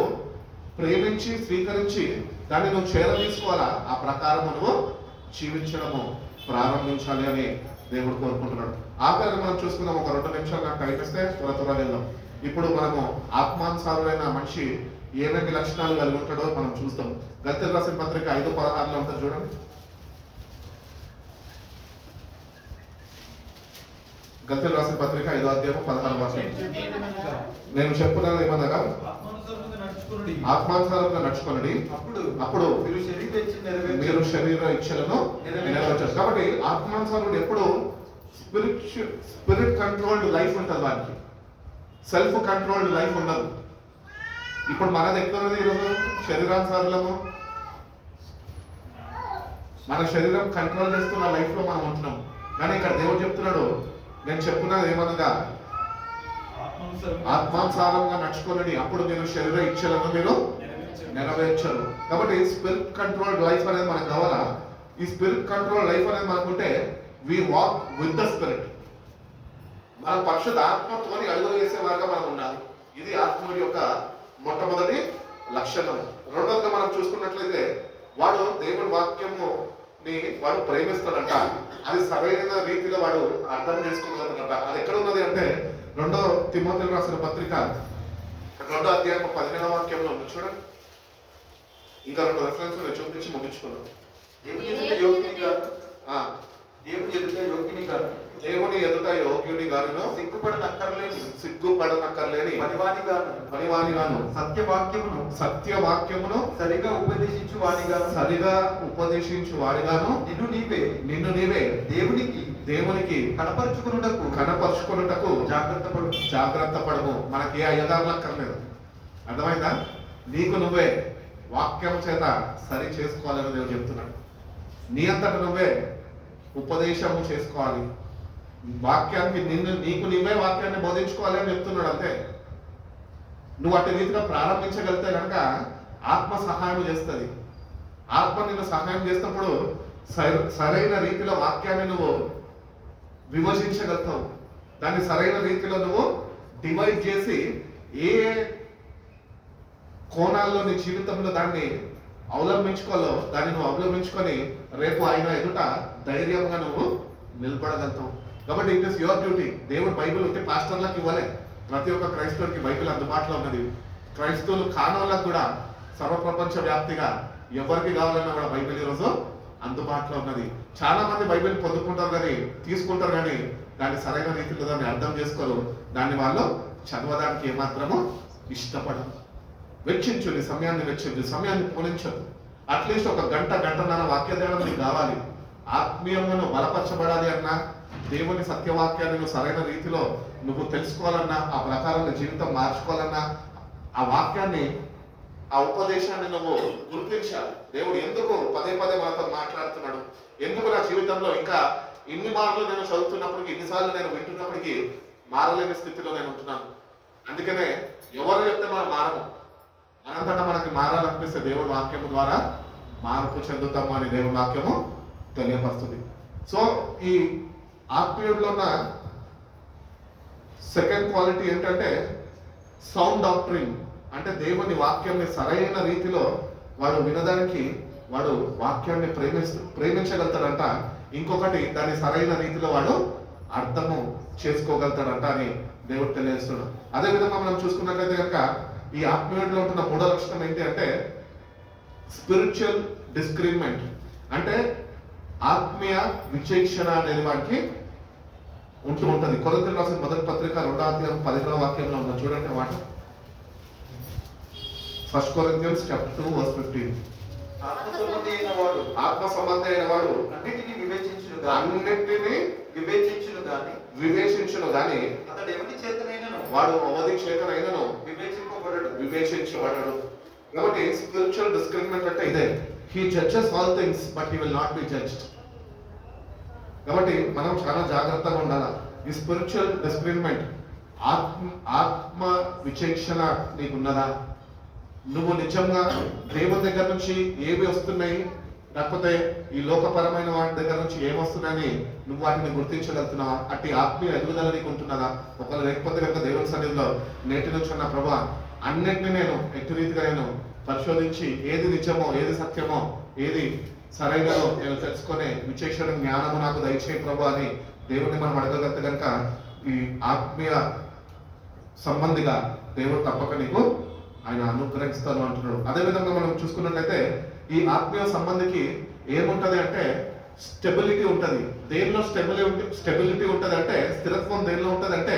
ప్రేమించి స్వీకరించి దాన్ని నువ్వు చేరదీసుకోవాలా. ఆ ప్రకారము నువ్వు జీవించడము ప్రారంభించాలి అని దేవుడు కోరుకుంటున్నాడు. ఆఖరి మనం చూసుకుందాం. ఒక 2 నిమిషాలు నాకు కనిపిస్తే త్వరగా వెళ్దాం. ఇప్పుడు మనము ఆత్మానుసారులైన మనిషి ఏమేమి లక్షణాలు కలిగి ఉంటాడో మనం చూస్తాం. గల్తీయులకు రాసిన పత్రిక 5:16 ఉంటుంది చూడండి. గల్తీయులకు రాసిన పత్రిక 5వ అధ్యాయం 16వ వాక్యం. నేను చెప్పున్నాను ఏమనగా, ఆత్మానుసారంగా నడుచుకొనుడి, అప్పుడు మీరు శరీర ఇచ్చలను నెరవేర్చారు. కాబట్టి ఆత్మానుసారుడు ఎప్పుడు స్పిరిట్ కంట్రోల్డ్ లైఫ్ ఉంటుంది. వారికి సెల్ఫ్ కంట్రోల్డ్ లైఫ్ ఉండదు. ఇప్పుడు మనది ఎక్కువది ఈరోజు శరీరానుసారులము, మన శరీరం కంట్రోల్ చేస్తున్న లైఫ్ లో మనం ఉంటున్నాం. కానీ ఇక్కడ దేవుడు చెప్తున్నాడు, నేను చెప్తున్నది ఏమనగా ఆత్మానుసారంగా నడుచుకోనండి, అప్పుడు మీరు శరీర ఇచ్చలను మీరు నెరవేర్చరు. కాబట్టి స్పిరిట్ కంట్రోల్డ్ లైఫ్ అనేది మనకు కావాలా? ఈ స్పిరిట్ కంట్రోల్ లైఫ్ అనేది మనకుంటే we walk with the spirit. మన పరిశుద్ధ ఆత్మతోని అడుగులు వేసేవారుగా మనం ఉండాలి. ఇది ఆత్మీయుడి యొక్క మొట్టమొదటి లక్షణం. రెండోదిగా మనం చూసుకున్నట్లయితే వాడు దేవుడి వాక్యముని వాడు ప్రేమిస్తాడంట. అది సరైన రీతిలో వాడు అర్థం చేసుకోగలడంట. అది ఎక్కడ ఉన్నది అంటే 2 తిమోతికి రాసిన పత్రిక 2వ అధ్యాయం 15వ వాక్యంలో ఉంది చూడండి. ఇంకా 2 రెఫరెన్స్ నేను చూపించి ముగించుకున్నాను. దేవుని ఎదుట యోగ్యుని గాను, ఆ, దేవుని ఎదుట యోగ్యుని గాను, దేవుని ఎదుట యోగ్యుని గాను, సిగ్గుపడనక్కర్లేని పనివాని గాను, సత్యవాక్యమును సరిగా ఉపదేశించు వాడిగాను, నిన్ను నీవే దేవునికి కనపరుచుకున్నటకు జాగ్రత్త పడము. మనకి ఏ అయ్యగారులు అక్కర్లేదు. అర్థమైందా? నీకు నువ్వే వాక్యం చేత సరి చేసుకోవాలని దేవుడు చెప్తున్నాడు. నీ అంతట నువ్వే ఉపదేశము చేసుకోవాలి. వాక్యానికి నీకు నీవే వాక్యాన్ని బోధించుకోవాలి అని చెప్తున్నాడు. అంతే. నువ్వు అటు రీతిగా ప్రారంభించగలిగితే కనుక ఆత్మ సహాయం చేస్తుంది. ఆత్మ నిన్ను సహాయం చేసినప్పుడు సరైన రీతిలో వాక్యాన్ని నువ్వు విమర్శించగలుగుతావు. దాన్ని సరైన రీతిలో నువ్వు డివైడ్ చేసి ఏ కోణాల్లో నీ జీవితంలో దాన్ని అవలంబించుకోవాలో దాన్ని నువ్వు అవలంబించుకొని రేపు ఆయన ఎదుట ధైర్యంగా నువ్వు నిలబడగలుగుతావు. కాబట్టి ఇట్ ఇస్ యువర్ డ్యూటీ. దేవుడు బైబిల్ ఉంటే పాస్టర్లకు ఇవ్వలే. ప్రతి ఒక్క క్రైస్తవుడికి బైబిల్ అందుబాటులో ఉన్నది. క్రైస్తవులు కానోళ్ళకు కూడా సర్వప్రపంచ వ్యాప్తిగా ఎవరికి కావాలన్నా కూడా బైబిల్ ఈరోజు అందుబాటులో ఉన్నది. చాలా మంది బైబిల్ పొందుకుంటారు కానీ తీసుకుంటారు కానీ దాన్ని సరైన రీతిలో దాన్ని అర్థం చేసుకోరు. దాన్ని వాళ్ళు చదవడానికి ఏమాత్రము ఇష్టపడరు. వెచ్చించు, నీ సమయాన్ని పోలించదు. అట్లీస్ట్ ఒక గంటన్నర వాక్య ధ్యానం నీకు కావాలి. ఆత్మీయమును బలపరచబడాలి అన్నా, దేవుని సత్యవాక్యాన్ని నువ్వు సరైన రీతిలో నువ్వు తెలుసుకోవాలన్నా, ఆ ప్రకారం నీ జీవితం మార్చుకోవాలన్నా, ఆ వాక్యాన్ని ఆ ఉపదేశాన్ని నువ్వు గుర్తించాలి. దేవుడు ఎందుకు పదే మనతో మాట్లాడుతున్నాడు, ఎందుకు నా జీవితంలో ఇంకా ఇన్ని మార్లు నేను చదువుతున్నప్పటికీ, ఇన్నిసార్లు నేను వింటున్నప్పటికీ మారలేని స్థితిలో నేను ఉంటున్నాను. అందుకనే ఎవరు చెప్తే మనం మారము. అనంతటా మనకి మారాలనిపిస్తే దేవుడి వాక్యము ద్వారా మార్పు చెందుతాము అని దేవుడి వాక్యము తెలియపరుస్తుంది. సో ఈ ఆత్మీయుడిలో ఉన్న సెకండ్ క్వాలిటీ ఏంటంటే సౌండ్ డాక్ట్రిన్. అంటే దేవుని వాక్యాన్ని సరైన రీతిలో వాడు వినడానికి వాడు వాక్యాన్ని ప్రేమించగలుగుతాడంట. ఇంకొకటి దాన్ని సరైన రీతిలో వాడు అర్థము చేసుకోగలుగుతాడంట అని దేవుడు తెలియజేస్తున్నాడు. అదేవిధంగా మనం చూసుకున్నట్లయితే కనుక ఈ ఆత్మీయుడిలో ఉంటున్న 3వ లక్షణం ఏంటి అంటే స్పిరిచువల్ డిస్క్రిమినెంట్. అంటే ఆత్మీయ విచక్షణ అనేది వాడికి ఉంటుంది. కొరింథీయులకు రాసిన మొదటి పత్రిక 2వ అధ్యాయం 15వ వాక్యంలో ఉన్న చూడండి మాట. 1 Corinthians chapter 2 verse 15. ఆత్మ సంబంధి అయిన వాడు అన్నిటిని వివేచించును గాని అతడు ఎవరి చేతనైనను వాడు అవధి చేతనైనను వివేచింపబడడు. కాబట్టి స్పిరిచువల్ డిస్క్రిమినెంట్ అంటే ఇదే. He judges all things but he will not be judged. కాబట్టి మనం చాలా జాగ్రత్తగా ఉండాలి. ఈ స్పిరిచువల్ డిస్క్రిమినెంట్ ఆత్మ విచక్షణ నీకున్నదా? నువ్వు నిజంగా దేవుని దగ్గర నుంచి ఏవి వస్తున్నాయి, లేకపోతే ఈ లోకపరమైన వాటి దగ్గర నుంచి ఏమొస్తున్నాయని నువ్వు వాటిని గుర్తించగలుగుతున్నావా? అట్టి ఆత్మీయ ఎదుగుదల నీకు ఉంటున్నదా? ఒకవేళ లేకపోతే కనుక దేవుని సన్నిధిలో నేటి నుంచి ఉన్న ప్రభా అన్నిటిని నేను ఎట్టి రీతిగా నేను పరిశోధించి ఏది నిజమో, ఏది సత్యమో, ఏది సరైనదో నేను తెలుసుకునే విచక్షణ జ్ఞానము నాకు దయచేయ ప్రభు అని దేవుడిని మనం అడగగలిగితే కనుక ఈ ఆత్మీయ సంబంధిగా దేవుడు తప్పక నీకు ఆయన అనుగ్రహిస్తాను అంటున్నాడు. అదేవిధంగా మనం చూసుకున్నట్లయితే ఈ ఆత్మీయ సంబంధికి ఏముంటది అంటే స్టెబిలిటీ ఉంటది. దేనిలో స్టెబిలిటీ ఉంటది అంటే స్థిరత్వం దేనిలో ఉంటది అంటే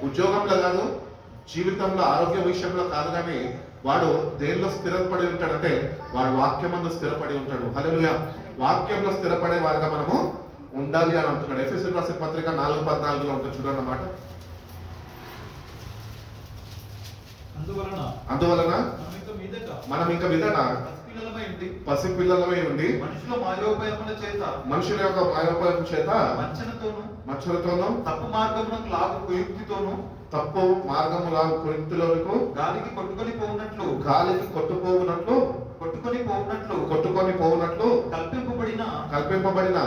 ఉద్యోగంలో కాదు, జీవితంలో ఆరోగ్య విషయంలో కాదు, కానీ వాడు దేనిలో స్థిరపడి ఉంటాడంటే వాడు వాక్యమందు స్థిరపడి ఉంటాడు. హల్లెలూయా. వాక్యంలో స్థిరపడే వారిగా మనము ఉండాలి అని అంటున్నాడు. ఎఫెసీయులకు రాసిన పత్రిక 4:14 ఉంటుంది చూడండి అన్నమాట. అందువలన మనం ఇంకా మీదట పసిపిల్లలమై ఉండి మనుషుల యొక్క మాయోపాయం చేత మచ్చలతోనూ తప్పు మార్గమునకు లాగు కుయుక్తితోనూ తప్పు మార్గములా కుయుక్తిలోనికి గాలికి కొట్టుకొని పోవునట్లు కల్పింపబడిన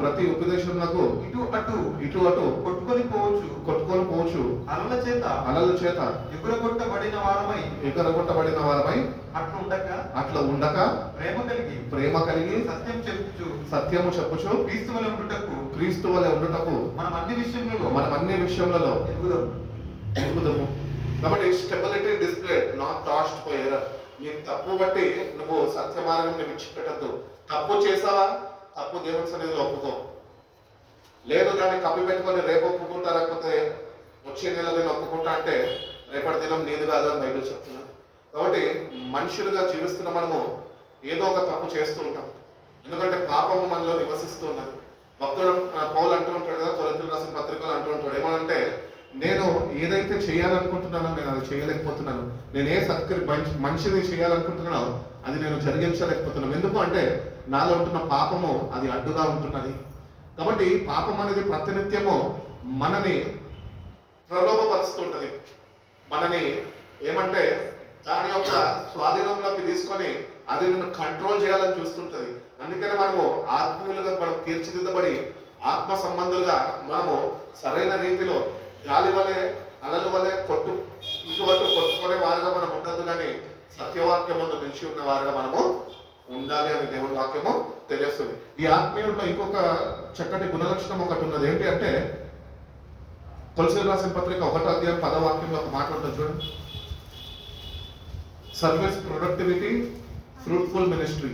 ప్రతి ఉపదేశమునకు ఇటు అటు కొట్టుకొని పోవచ్చు అలల చేత ఎగురగొట్టబడిన వారమై అట్లా ఉండక ప్రేమ కలిగి సత్యము చెప్పుచు క్రీస్తు వలె ఉండుటకు మనం అన్ని విషయములలో ఎదుగుదము. కాబట్టి stability display not tossed by error. నీ తప్పు బట్టి నువ్వు సత్య మార్గం విడిచిపెట్టద్దు. తప్పు చేసావా, తప్పు దేవుని సన్నిధిలో ఒప్పుకో. లేదు దాన్ని కప్పి పెట్టుకొని రేపు ఒప్పుకుంటా, లేకపోతే వచ్చే నెల నేను ఒప్పుకుంటా అంటే రేపటి దినం నీది కాదు అని బైబిల్ చెప్తున్నాను. కాబట్టి మనుషులుగా జీవిస్తున్న మనము ఏదో ఒక తప్పు చేస్తూ ఉంటాం, ఎందుకంటే పాపము మనలో నివసిస్తూ ఉన్నది. భక్తుడు పౌలు అంటూ ఉంటాడు కదా, కొరింథీయులకు రాసిన పత్రికలు అంటూ ఉంటాడు ఏమనంటే, నేను ఏదైతే చేయాలనుకుంటున్నానో నేను అది చేయలేకపోతున్నాను, నేను ఏ మనిషిని చేయాలనుకుంటున్నానో అది నేను జరిగించలేకపోతున్నాను. ఎందుకు అంటే నాలో ఉంటున్న పాపము అది అడ్డుగా ఉంటున్నది. కాబట్టి పాపం అనేది ప్రతినిత్యము మనని ప్రలోభపరుస్తుంటది, మనని ఏమంటే దాని యొక్క స్వాధీనంలోకి తీసుకొని అది నిన్ను కంట్రోల్ చేయాలని చూస్తుంటది. అందుకనే మనము ఆత్మీయులుగా మనం తీర్చిదిద్దబడి ఆత్మ సంబంధులుగా మనము సరైన రీతిలో గాలి వలె అలలు వలె ఇటువంటి కొట్టుకునే వారుగా మనం ఉండదు, కానీ సత్యవాక్యం ముందు నిలిచి ఉన్న వారుగా మనము ఉండాలి అని దేవుని వాక్యము తెలియస్తుంది. ఈ ఆత్మీయుల్లో ఇంకొక చక్కటి గుణలక్షణం ఒకటి ఉన్నది. ఏంటి అంటే కొలసీయులకు రాసిన పత్రిక 1వ అధ్యాయం 10వ వాక్యంలో ఒక మాట ఉంటుంది చూడండి. Service, productivity, fruitful ministry.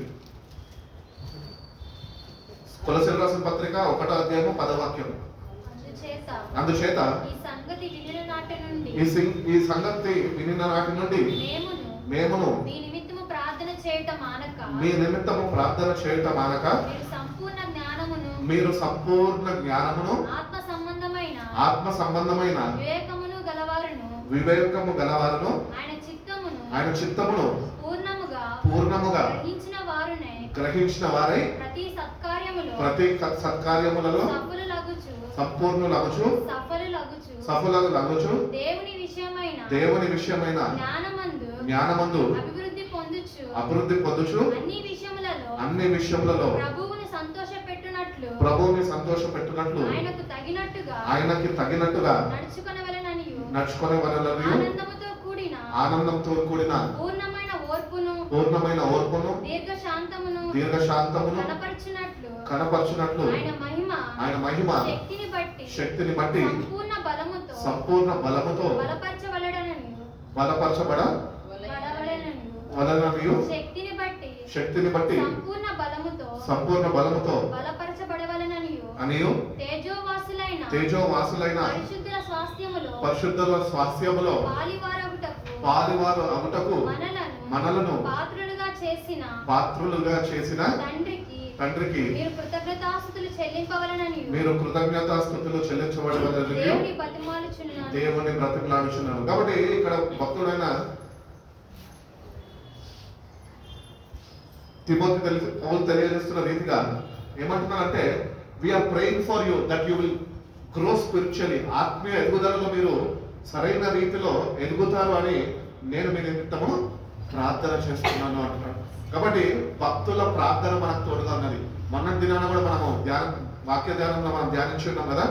కొలసీయులకు రాసిన పత్రిక 1వ అధ్యాయము 10వ వాక్యం. అందుచేత ఈ సంగతి వినిన నాటి నుండి మేమును మీ నిమిత్తము ప్రార్థన చేయట మానక మీరు సంపూర్ణ జ్ఞానమును ఆత్మ సంబంధమైన వివేకము గలవారును ఆయన చిత్తమును పూర్ణముగా గ్రహించిన వారై ప్రతి సత్కార్యములలో సంపూర్ణులగుచు సఫలులగుచు దేవుని విషయమైన జ్ఞానమందు అభివృద్ధి పొందుచు అన్ని విషయములలో ప్రభువుని సంతోషపెట్టునట్లు ఆయనకి తగినట్టుగా నడుచుకొనవలెననియు ఆనందంతో కూడిన పూర్ణమైన ఓర్పును దీర్ఘశాంతమును కనపరచునట్లు ఆయన మహిమ శక్తిని బట్టి సంపూర్ణ బలముతో బలపరచబడవలెననియు శక్తిని బట్టి సంపూర్ణ బలముతో అనియు తేజోవాసులైన పరిశుద్ధుల స్వాస్థ్యములో పాలివారు అగుటకు మనలను పాత్రులుగా చేసిన తండ్రికి మీరు కృతజ్ఞతాస్తుతులు చెల్లించబడవలెనని దేవుని బ్రతిమలాడుచున్నాను. కాబట్టి ఇక్కడ భక్తుడైన తిమోతి పౌలు తెలియజేస్తున్న రీతిగా ఏమంటున్నారంటే, we are praying for you that you will grow spiritually. ఆత్మీయ ఎదుగుదలలో మీరు సరైన రీతిలో ఎదుగుతారు అని నేను మీ నిమిత్తము ప్రార్థన చేస్తున్నాను అంటున్నాడు. కాబట్టి భక్తుల ప్రార్థన మనకు తోడుగా ఉన్నది. మొన్నటి దినాన కూడా మనము వాక్య ధ్యానంలో మనం ధ్యానించి ఉన్నాం కదా,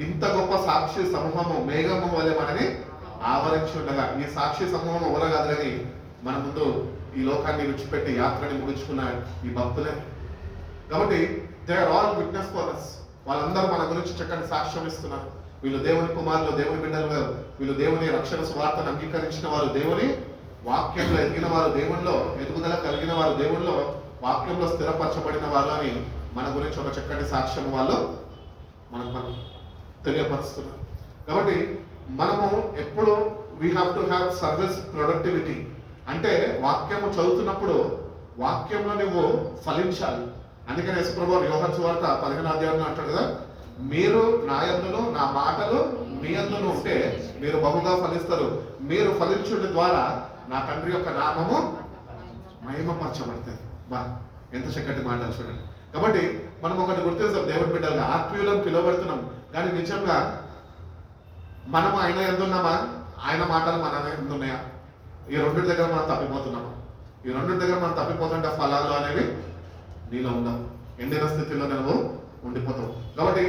ఇంత గొప్ప సాక్షి సమూహము మేఘము వలె మనని ఆవరించి ఉండగా, ఈ సాక్షి సమూహం ఎవరు కాదు కానీ మన ముందు ఈ లోకాన్ని విడిచిపెట్టి యాత్రని ముగించుకున్న ఈ భక్తులే. కాబట్టి they are all witness for us. వాళ్ళందరూ మన గురించి చక్కని సాక్ష్యం ఇస్తున్నారు. వీళ్ళు దేవుని కుమారులు, దేవుని బిడ్డలు, వీళ్ళు దేవుని రక్షణ సువార్తను అంగీకరించిన వారు, దేవుని వాక్యంలో ఎదిగిన వారు, దేవునిలో ఎదుగుదల కలిగిన వారు, దేవునిలో వాక్యంలో స్థిరపరచబడిన వారు అని మన గురించి ఒక చక్కటి సాక్ష్యం వాళ్ళు మనం తెలియపరుస్తున్నారు. కాబట్టి మనము ఎప్పుడు we have to have service productivity. అంటే వాక్యము చదువుతున్నప్పుడు వాక్యంలో నువ్వు ఫలించాలి. అందుకని యేసుప్రభువు యోహాను సువార్త 15వ అధ్యాయంలో అంటాడు కదా, మీరు నా యందును నా మాటలు మీ యందును ఉంటే మీరు బహుగా ఫలిస్తారు, మీరు ఫలించుట ద్వారా నా తండ్రి యొక్క నామము మహిమపరచబడుతుంది. బా ఎంత చక్కటి మాటలు చూడండి. కాబట్టి మనం ఒకటి గుర్తిస్తాం, దేవుని బిడ్డలుగా ఆత్మీయులను పిలువబడుతున్నాం, కానీ నిజంగా మనము ఆయన ఎందున్నామా, ఆయన మాటలు మన ఎందున్నాయా? ఈ రెండింటి దగ్గర మనం తప్పిపోతున్నాము. ఈ రెండింటి దగ్గర మనం తప్పిపోతుంటే ఫలాలు అనేవి నీలో ఉండవు, ఎండిన స్థితిలో నువ్వు ఉండిపోతావు. కాబట్టి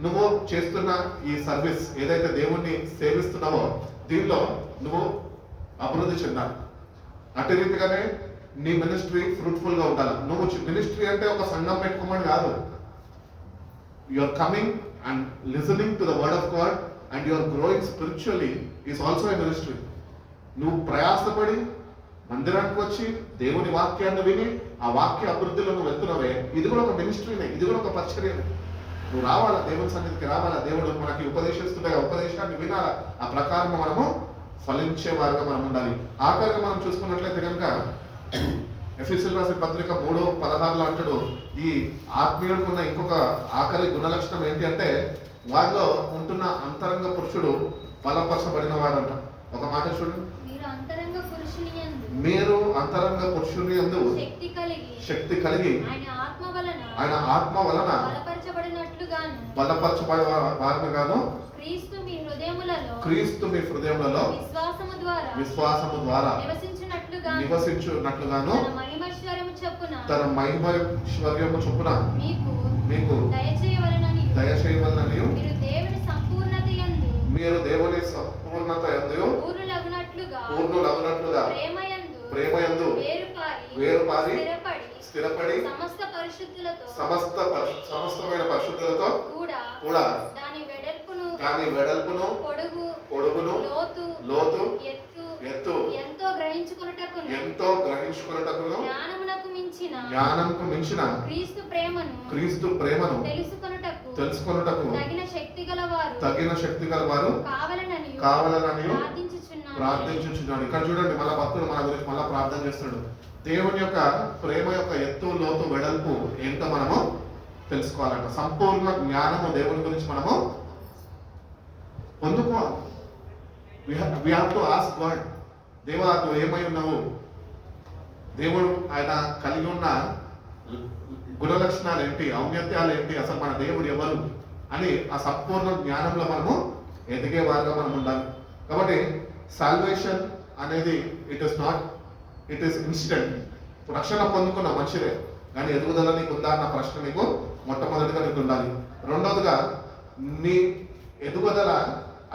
నువ్వు చేస్తున్న ఈ సర్వీస్ ఏదైతే దేవుణ్ణి సేవిస్తున్నావో దీనిలో నువ్వు అభివృద్ధి చెందాలి. అటు రీతిగానే నీ మినిస్ట్రీ ఫ్రూట్ఫుల్ గా ఉండాలి. నువ్వు మినిస్ట్రీ అంటే ఒక సంఘం పెట్టుకోమని కాదు. You are coming and listening to the word of God and you are growing spiritually is also a ministry. నువ్వు ప్రయాసపడి మందిరానికి వచ్చి దేవుని వాక్యాన్ని విని ఆ వాక్య అభివృద్ధిలో నువ్వు వెళ్తున్నావే, ఇది కూడా ఒక మినిస్ట్రీనే, ఇది కూడా ఒక పరిచర్యనే. నువ్వు రావాలా, దేవుని సన్నిధికి రావాలా, దేవుడు మనకి ఉపదేశిస్తుంటే ఆ ఉపదేశాన్ని వినాలా, ఆ ప్రకారం మనము ఫలించే వారుగా మనం ఉండాలి. ఆఖరిగా మనం చూసుకున్నట్లయితే కనుక ఎఫెసీయులకు రాసిన పత్రిక 3:16 అంటాడు, ఈ ఆత్మీయుడికి ఉన్న ఇంకొక ఆఖరి గుణలక్షణం ఏంటి అంటే వారిలో ఉంటున్న అంతరంగ పురుషుడు బలపరచబడిన వాడంట. ఒక మాట చూడండి, మీరు అంతరంగ పురుషుని యందు శక్తి కలిగి ఆయన ఆత్మ వలన బలపరచబడే వారిని గాను క్రీస్తు మీ హృదయములలో విశ్వాసము ద్వారా నివసించున్నట్లుగాను తన మహిమైశ్వర్యము చొప్పున మీకు దయచేయవలనని మీరు దేవుని సంపూర్ణత యందు పూర్ణులగునట్లుగా ప్రేమయందు వేరుపారి స్థిరపడి సమస్తమైన పరిశుద్ధులతో కూడా దాని వెడల్పును పొడుగును లోతు ఎత్తు ఎంతో గ్రహించుకొనుటకును జ్ఞానమునకు మించిన క్రీస్తు ప్రేమను తెలుసుకొనుటకు తగిన శక్తి గలవారు కావాలని ప్రార్థించుచున్నాడు. ఇక్కడ చూడండి, మళ్ళా భక్తుడు మన గురించి మళ్ళా ప్రార్థన చేస్తున్నాడు. దేవుని యొక్క ప్రేమ యొక్క ఎత్తు లోతు వెడల్పు ఏంటో మనము తెలుసుకోవాలంట. సంపూర్ణ జ్ఞానము దేవుని గురించి మనము పొందుకోవాలి. we have to ask God, దేవా నువ్వు ఏమై ఉన్నావు, దేవుడు ఆయన కలిగి ఉన్న గుణలక్షణాలు ఏంటి, ఔన్నత్యాలు ఏంటి, అసలు మన దేవుడు ఎవరు అని ఆ సంపూర్ణ జ్ఞానంలో మనము ఎదిగే వారుగా మనం ఉండాలి. కాబట్టి సాల్వేషన్ అనేది ఇట్ ఈస్ ఇన్స్టెంట్. రక్షణ పొందుకున్న మనిషిదే, కానీ ఎదుగుదల నీకు ఉందా అన్న ప్రశ్న నీకు మొట్టమొదటిగా నీకు ఉండాలి. రెండవదిగా నీ ఎదుగుదల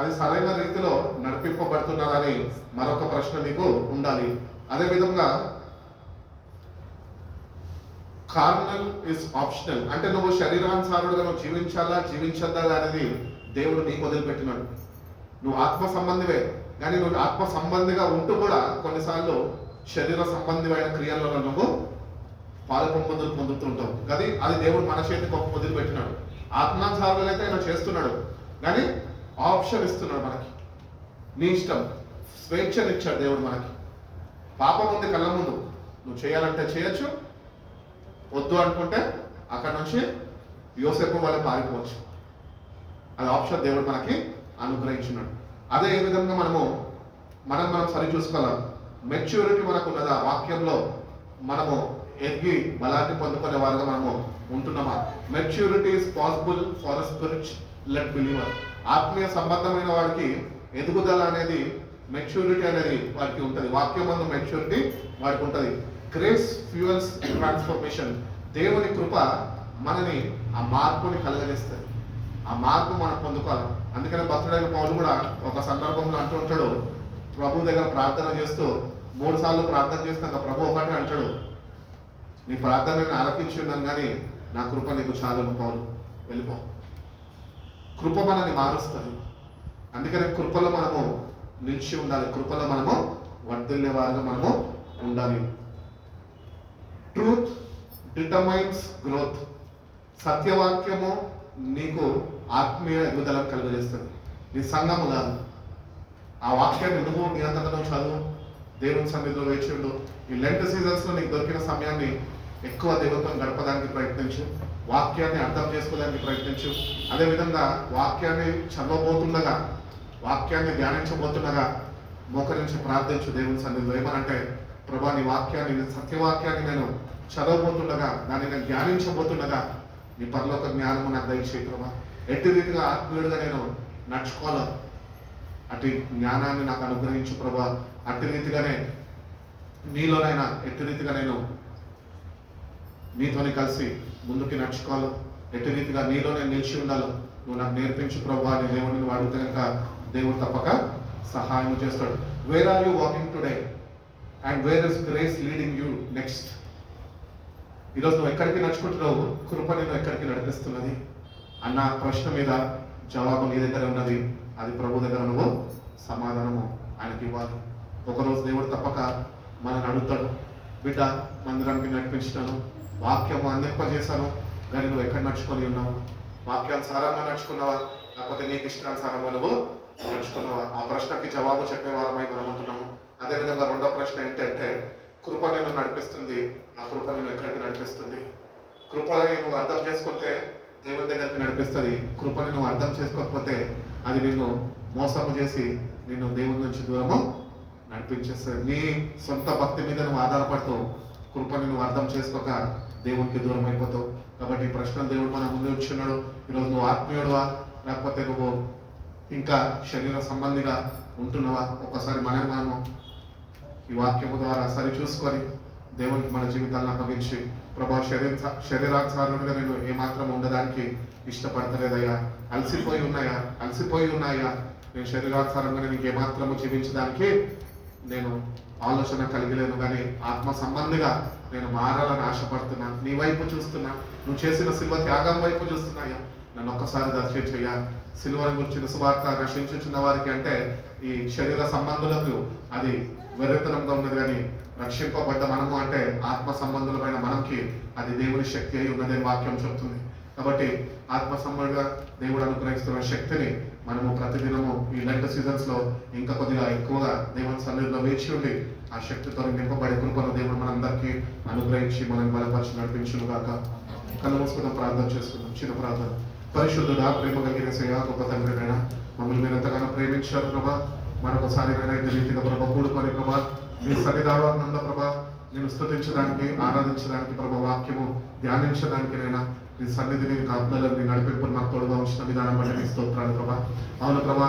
అది సరైన రీతిలో నడిపింపబడుతున్నదని మరొక ప్రశ్న నీకు ఉండాలి. అదేవిధంగా కార్నల్ ఇస్ ఆప్షనల్, అంటే నువ్వు శరీరానుసారుడుగా నువ్వు జీవించద్దా అనేది దేవుడు నీకు వదిలిపెట్టినాడు. నువ్వు ఆత్మ సంబంధివే, కానీ నువ్వు ఆత్మ సంబంధిగా ఉంటూ కూడా కొన్నిసార్లు శరీర సంబంధమైన క్రియలలో నువ్వు పాలుపొందులు పొందుతుంటావు. అది దేవుడు మన చేతికి ఒక వదిలిపెట్టినాడు. ఆత్మానుసారులు అయితే ఆయన చేస్తున్నాడు, కానీ ఆప్షన్ ఇస్తున్నాడు మనకి. నీ ఇష్టం, స్వేచ్ఛనిచ్చాడు దేవుడు మనకి. పాపం ఉంది కళ్ళ ముందు, నువ్వు చేయాలంటే చేయొచ్చు, వద్దు అనుకుంటే అక్కడ నుంచి యోసేపు వల్ల పారిపోవచ్చు. అది ఆప్షన్ దేవుడు మనకి అనుగ్రహించున్నాడు. అదే విధంగా మనం సరి చూసుకోవాలి. మెచ్యూరిటీ మనకు ఉన్నదా, వాక్యంలో మనము ఎదిగి బలాన్ని పొందుకునే వారుగా మనము ఉంటున్నామా? Maturity is possible for spiritual believer. ఆత్మీయ సంబంధమైన వాడికి ఎదుగుదల అనేది, మెచ్యూరిటీ అనేది వాడికి ఉంటుంది. వాక్యం అందు మెచ్యూరిటీ వాడికి ఉంటుంది. Grace fuels transformation. దేవుని కృప మనని ఆ మార్పుని కలగజేస్తుంది. ఆ మార్పు మనం పొందుకోవాలి. అందుకనే భక్తుడైన పౌలు కూడా ఒక సందర్భంలో అంటూ ఉంటాడు, ప్రభు దగ్గర ప్రార్థన చేస్తూ 3 సార్లు ప్రార్థన చేస్తాక ప్రభు ఒకటే అంటాడు, నీ ప్రార్థన నేను ఆలకించి ఉన్నాను, కానీ నా కృప నీకు చాలును పౌలు, వెళ్ళిపో. కృప మనల్ని మారుస్తుంది. అందుకనే కృపలో మనము నిలిచి ఉండాలి, కృపలో మనము వర్ధిల్లే వారుగా మనము ఉండాలి. Truth determines growth. సత్యవాక్యము నీకు ఆత్మీయ ఎదుగుదల కలుగజేస్తుంది. నీ సంఘము కాదు, ఆ వాక్యాన్ని నువ్వు నీ అంతటా చదువు, దేవుని సన్నిధిలో వేచి ఉండు. ఈ లెంట్ సీజన్స్ లో నీకు దొరికిన సమయాన్ని ఎక్కువ దేవునితో గడపడానికి ప్రయత్నించు, వాక్యాన్ని అర్థం చేసుకోవడానికి ప్రయత్నించు. అదేవిధంగా వాక్యాన్ని చదవబోతుండగా, వాక్యాన్ని ధ్యానించబోతుండగా మోకరించి ప్రార్థించు దేవుని సన్నిధిలో. ఏమనంటే, ప్రభా నీ వాక్యాన్ని, సత్యవాక్యాన్ని నేను చదవబోతుండగా, దాన్ని నేను ధ్యానించబోతుండగా నీ పరలోక జ్ఞానము నాకు దయచేయి ప్రభా. ఎట్టి రీతిగా ఆత్మీయుడిగా నేను నడుచుకోవాలి, అటు జ్ఞానాన్ని నాకు అనుగ్రహించు ప్రభా. అట్టి రీతిగానే నీలోనైనా ఎట్టి రీతిగా నేను నీతోని కలిసి ముందుకి నడుచుకోవాలి, ఎట్టి రీతిగా నీలోనే నిలిచి ఉండాలి నువ్వు నాకు నేర్పించు ప్రభా. నీ దేవుడిని వాడితే కనుక దేవుడు తప్పక సహాయం చేస్తాడు. Where are you walking today and where is grace leading you next? ఈరోజు నువ్వు ఎక్కడికి నడుచుకుంటున్నావు, కృప నేను ఎక్కడికి నడిపిస్తున్నది అన్న ప్రశ్న మీద జవాబు నీ దగ్గర ఉన్నది. అది ప్రభు దగ్గర నువ్వు సమాధానము ఆయనకి ఇవ్వాలి. ఒకరోజు దేవుడు తప్పక మనల్ని అడుగుతాడు, బిడ్డ మందిరానికి నడిపించినాను, వాక్యము అందింపజేశాను, కానీ నువ్వు ఎక్కడ నడుచుకొని ఉన్నావు? వాక్యానుసారంగా నడుచుకున్నావా, లేకపోతే నీకు ఇష్టానుసారంగా నువ్వు నడుచుకున్నావా? ఆ ప్రశ్నకి జవాబు చెప్పేవారమై మనం ఉంటున్నాము. అదేవిధంగా రెండో ప్రశ్న ఏంటంటే, కృప నేను నడిపిస్తుంది, ఆ కృప నేను ఎక్కడికి నడిపిస్తుంది? కృపని నువ్వు అర్థం చేసుకుంటే దేవుని దగ్గరికి నడిపిస్తుంది. కృపని నువ్వు అర్థం చేసుకోకపోతే అది నిన్ను మోసము చేసి నిన్ను దేవుని నుంచి దూరము నడిపించేస్తుంది. నీ సొంత భక్తి మీద నువ్వు ఆధారపడుతూ కృపని నువ్వు అర్థం చేసుకోక దేవునికి దూరం అయిపోతావు. కాబట్టి ఈ ప్రశ్న దేవుడు మన ముందు ఉంచున్నాడు. ఈరోజు నువ్వు ఆత్మీయుడువా, లేకపోతే నువ్వు ఇంకా శరీర సంబంధిగా ఉంటున్నావా? ఒకసారి మనము ఈ వాక్యము ద్వారా సరి చూసుకొని దేవునికి మన జీవితాలను అప్పగించి, ప్రభా శరీరానుసారులుగా నేను ఏమాత్రం ఉండడానికి ఇష్టపడతలేదయ్యా, అలసిపోయి ఉన్నాయా, నేను శరీరానుసారంగా నేను ఏమాత్రము జీవించడానికి నేను ఆలోచన కలిగలేను, కానీ ఆత్మ సంబంధిగా నేను మారాలని ఆశపడుతున్నా. నీ వైపు చూస్తున్నా, నువ్వు చేసిన శిల్వ త్యాగం వైపు చూస్తున్నాయా, నన్ను ఒక్కసారి దర్శించయ్యా. సిల్వను గురించిన సువార్త రక్షించుచున్న వారికి అంటే ఈ శరీర సంబంధులకు అది వెర్రితనంగా ఉన్నది, కానీ రక్షింపబడ్డ మనము అంటే ఆత్మ సంబంధులమైన మనకి అది దేవుని శక్తి అయి ఉన్నదని వాక్యం చెప్తుంది. కాబట్టి ఆత్మ సంబంధంగా దేవుడు అనుగ్రహిస్తున్న శక్తిని మనము ప్రతిదినము ఈ లెంట్ సీజన్స్ లో ఇంకా కొద్దిగా ఎక్కువగా దేవుని సన్నిధిలో వేచి ఉండి ఆ శక్తితో నింపబడే కృపను దేవుడు మనందరికీ అనుగ్రహించి మనల్ని బలపరిచి నడిపించును గాక. కళ్ళు మూసుకుందాం, ప్రార్థన చేసుకుందాం. చిన్న ప్రార్థన. పరిశుద్ధుడా, ప్రేమ కలిగిన సేవ గొప్ప తండ్రినైనా మమ్మల్ని మీరు ఎంతగానో ప్రేమించారు ప్రభా. మరొకసారి ఇదే రీతిగా ప్రభా కూడుకొని ప్రభా మీ సన్నిధానంలో ప్రభా నేను స్తుతించడానికి, ఆరాధించడానికి ప్రభా, వాక్యము ధ్యానించడానికి నైనా నీ సన్నిధిని కాపుదలని నడిపింపులు మాకు తోడుగా ఉంచిన విధానం బట్టి నీ స్తోత్రాలు ప్రభా. అవును ప్రభా,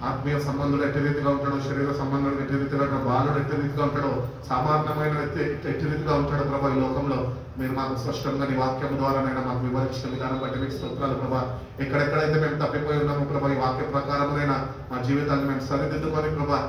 ఆత్మీయ సంబంధుడు ఎట్టి రీతిగా ఉంటాడో, శరీర సంబంధుడు ఎట్టి రీతిగా ఉంటాడో, బాలుడు ఎట్టి రీతిగా ఉంటాడో, సామాన్యమైన ఎట్టి రీతిగా ఉంటాడో ప్రభా, ఈ లోకంలో మీరు మాకు స్పష్టంగా నీ వాక్యం ద్వారానైనా మాకు వివరించిన విధానం బట్టి మీకు స్తోత్రాలు ప్రభా. ఎక్కడెక్కడైతే మేము తప్పిపోయి ఉన్నాము ప్రభా, ఈ వాక్య ప్రకారమైనా మా జీవితాన్ని మేము సరిదిద్దుకొని ప్రభా,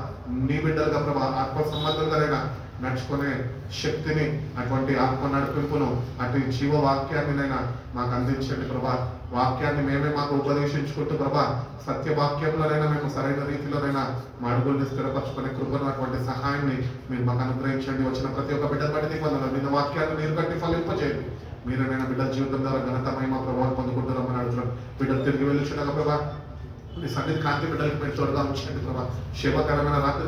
నీ బిడ్డలుగా ప్రభా, ఆత్మ సంబంధులుగానైనా నడుచుకునే శక్తిని, అటువంటి ఆత్మ నడిపింపును, అటు జీవ వాక్యాన్నినైనా మాకు అందించండి ప్రభా. వాక్యాన్ని మేమే మాకు ఉపదేశించుకుంటూ ప్రభా, సత్య వాక్యంలోనైనా మేము సరైన రీతిలోనైనా మా అడుగుల్ని స్థిరపరచుకునే కృపను, అటువంటి సహాయాన్ని మీరు మాకు అనుగ్రహించండి. వచ్చిన ప్రతి ఒక్క బిడ్డ బట్టి పొందాలి. మీ వాక్యాన్ని నీరు కట్టి ఫలింపజేయండి. మీరేనైనా బిడ్డ జీవితం ద్వారా ఘనత మహిమ ప్రభావం పొందుకుంటున్నామని అడుగుతున్నాం. బిడ్డలు తిరిగి వెళ్ళొచ్చున్నాక ప్రభా, మీ సన్నిధి కాంతి బిడ్డలకు మీరు తోడుగా ఉంచండి ప్రభా. శివకరమైన రాత్రి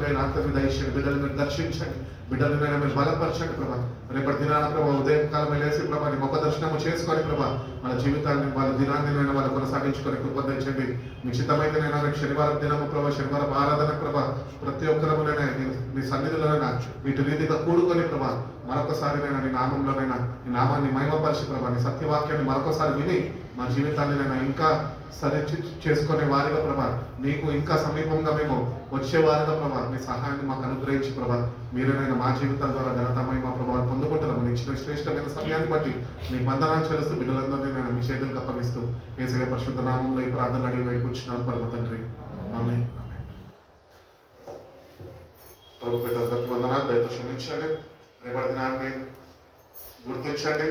దయచేయండి. బిడ్డలు మీరు దర్శించండి, బిడ్డలనైనా మీరు బలపరచండి ప్రభా. రేపటి దినాన ప్రభా ఉదయం కాలం లేసి ప్రభా నీ ముఖ దర్శనము చేసుకొని ప్రభా మన జీవితాన్ని, వాళ్ళ దినాన్ని వాళ్ళు కొనసాగించుకొని కృపదించండి. నిశ్చితమైతేనైనా రేపు శనివారం దినము ప్రభా, శనివారం ఆరాధన ప్రభా, ప్రతి ఒక్కరమునైనా మీ సన్నిధిలోనైనా వీటి రీతిగా కూడుకొని ప్రభా మరొకసారినైనా నీ నామంలోనైనా నీ నామాన్ని మహిమపరిచి ప్రభా, నీ సత్యవాక్యాన్ని మరొకసారి విని మా జీవితాన్ని ఇంకా సరి చేసుకునే వారిగా ప్రభా, నీకు ఇంకా సమీపంగా మేము వచ్చేవారిగా ప్రభా మీ సహాయాన్ని మాకు అనుగ్రహించి ప్రభా, మీరేనైనా మా జీవితాల ద్వారా ఘనతమై మా ప్రభావం పొందుకుంటున్నాము. ఇచ్చిన శ్రేష్టమైన సమయాన్ని బట్టి మీ వందనాలు చెల్లిస్తూ బిడ్డలందరినీ నేను మీ చేతులకు అప్పగిస్తూ యేసయ్య పరిశుద్ధ నామంలో ఈ ప్రార్థన అడిగి వైపుచ్చున్నాను పరమ తండ్రి. ఆమేన్. ప్రభు బిడ్డలందరికీ వందనాలు. దయతో క్షమించండి. రేపటి దినాన్ని గుర్తించండి.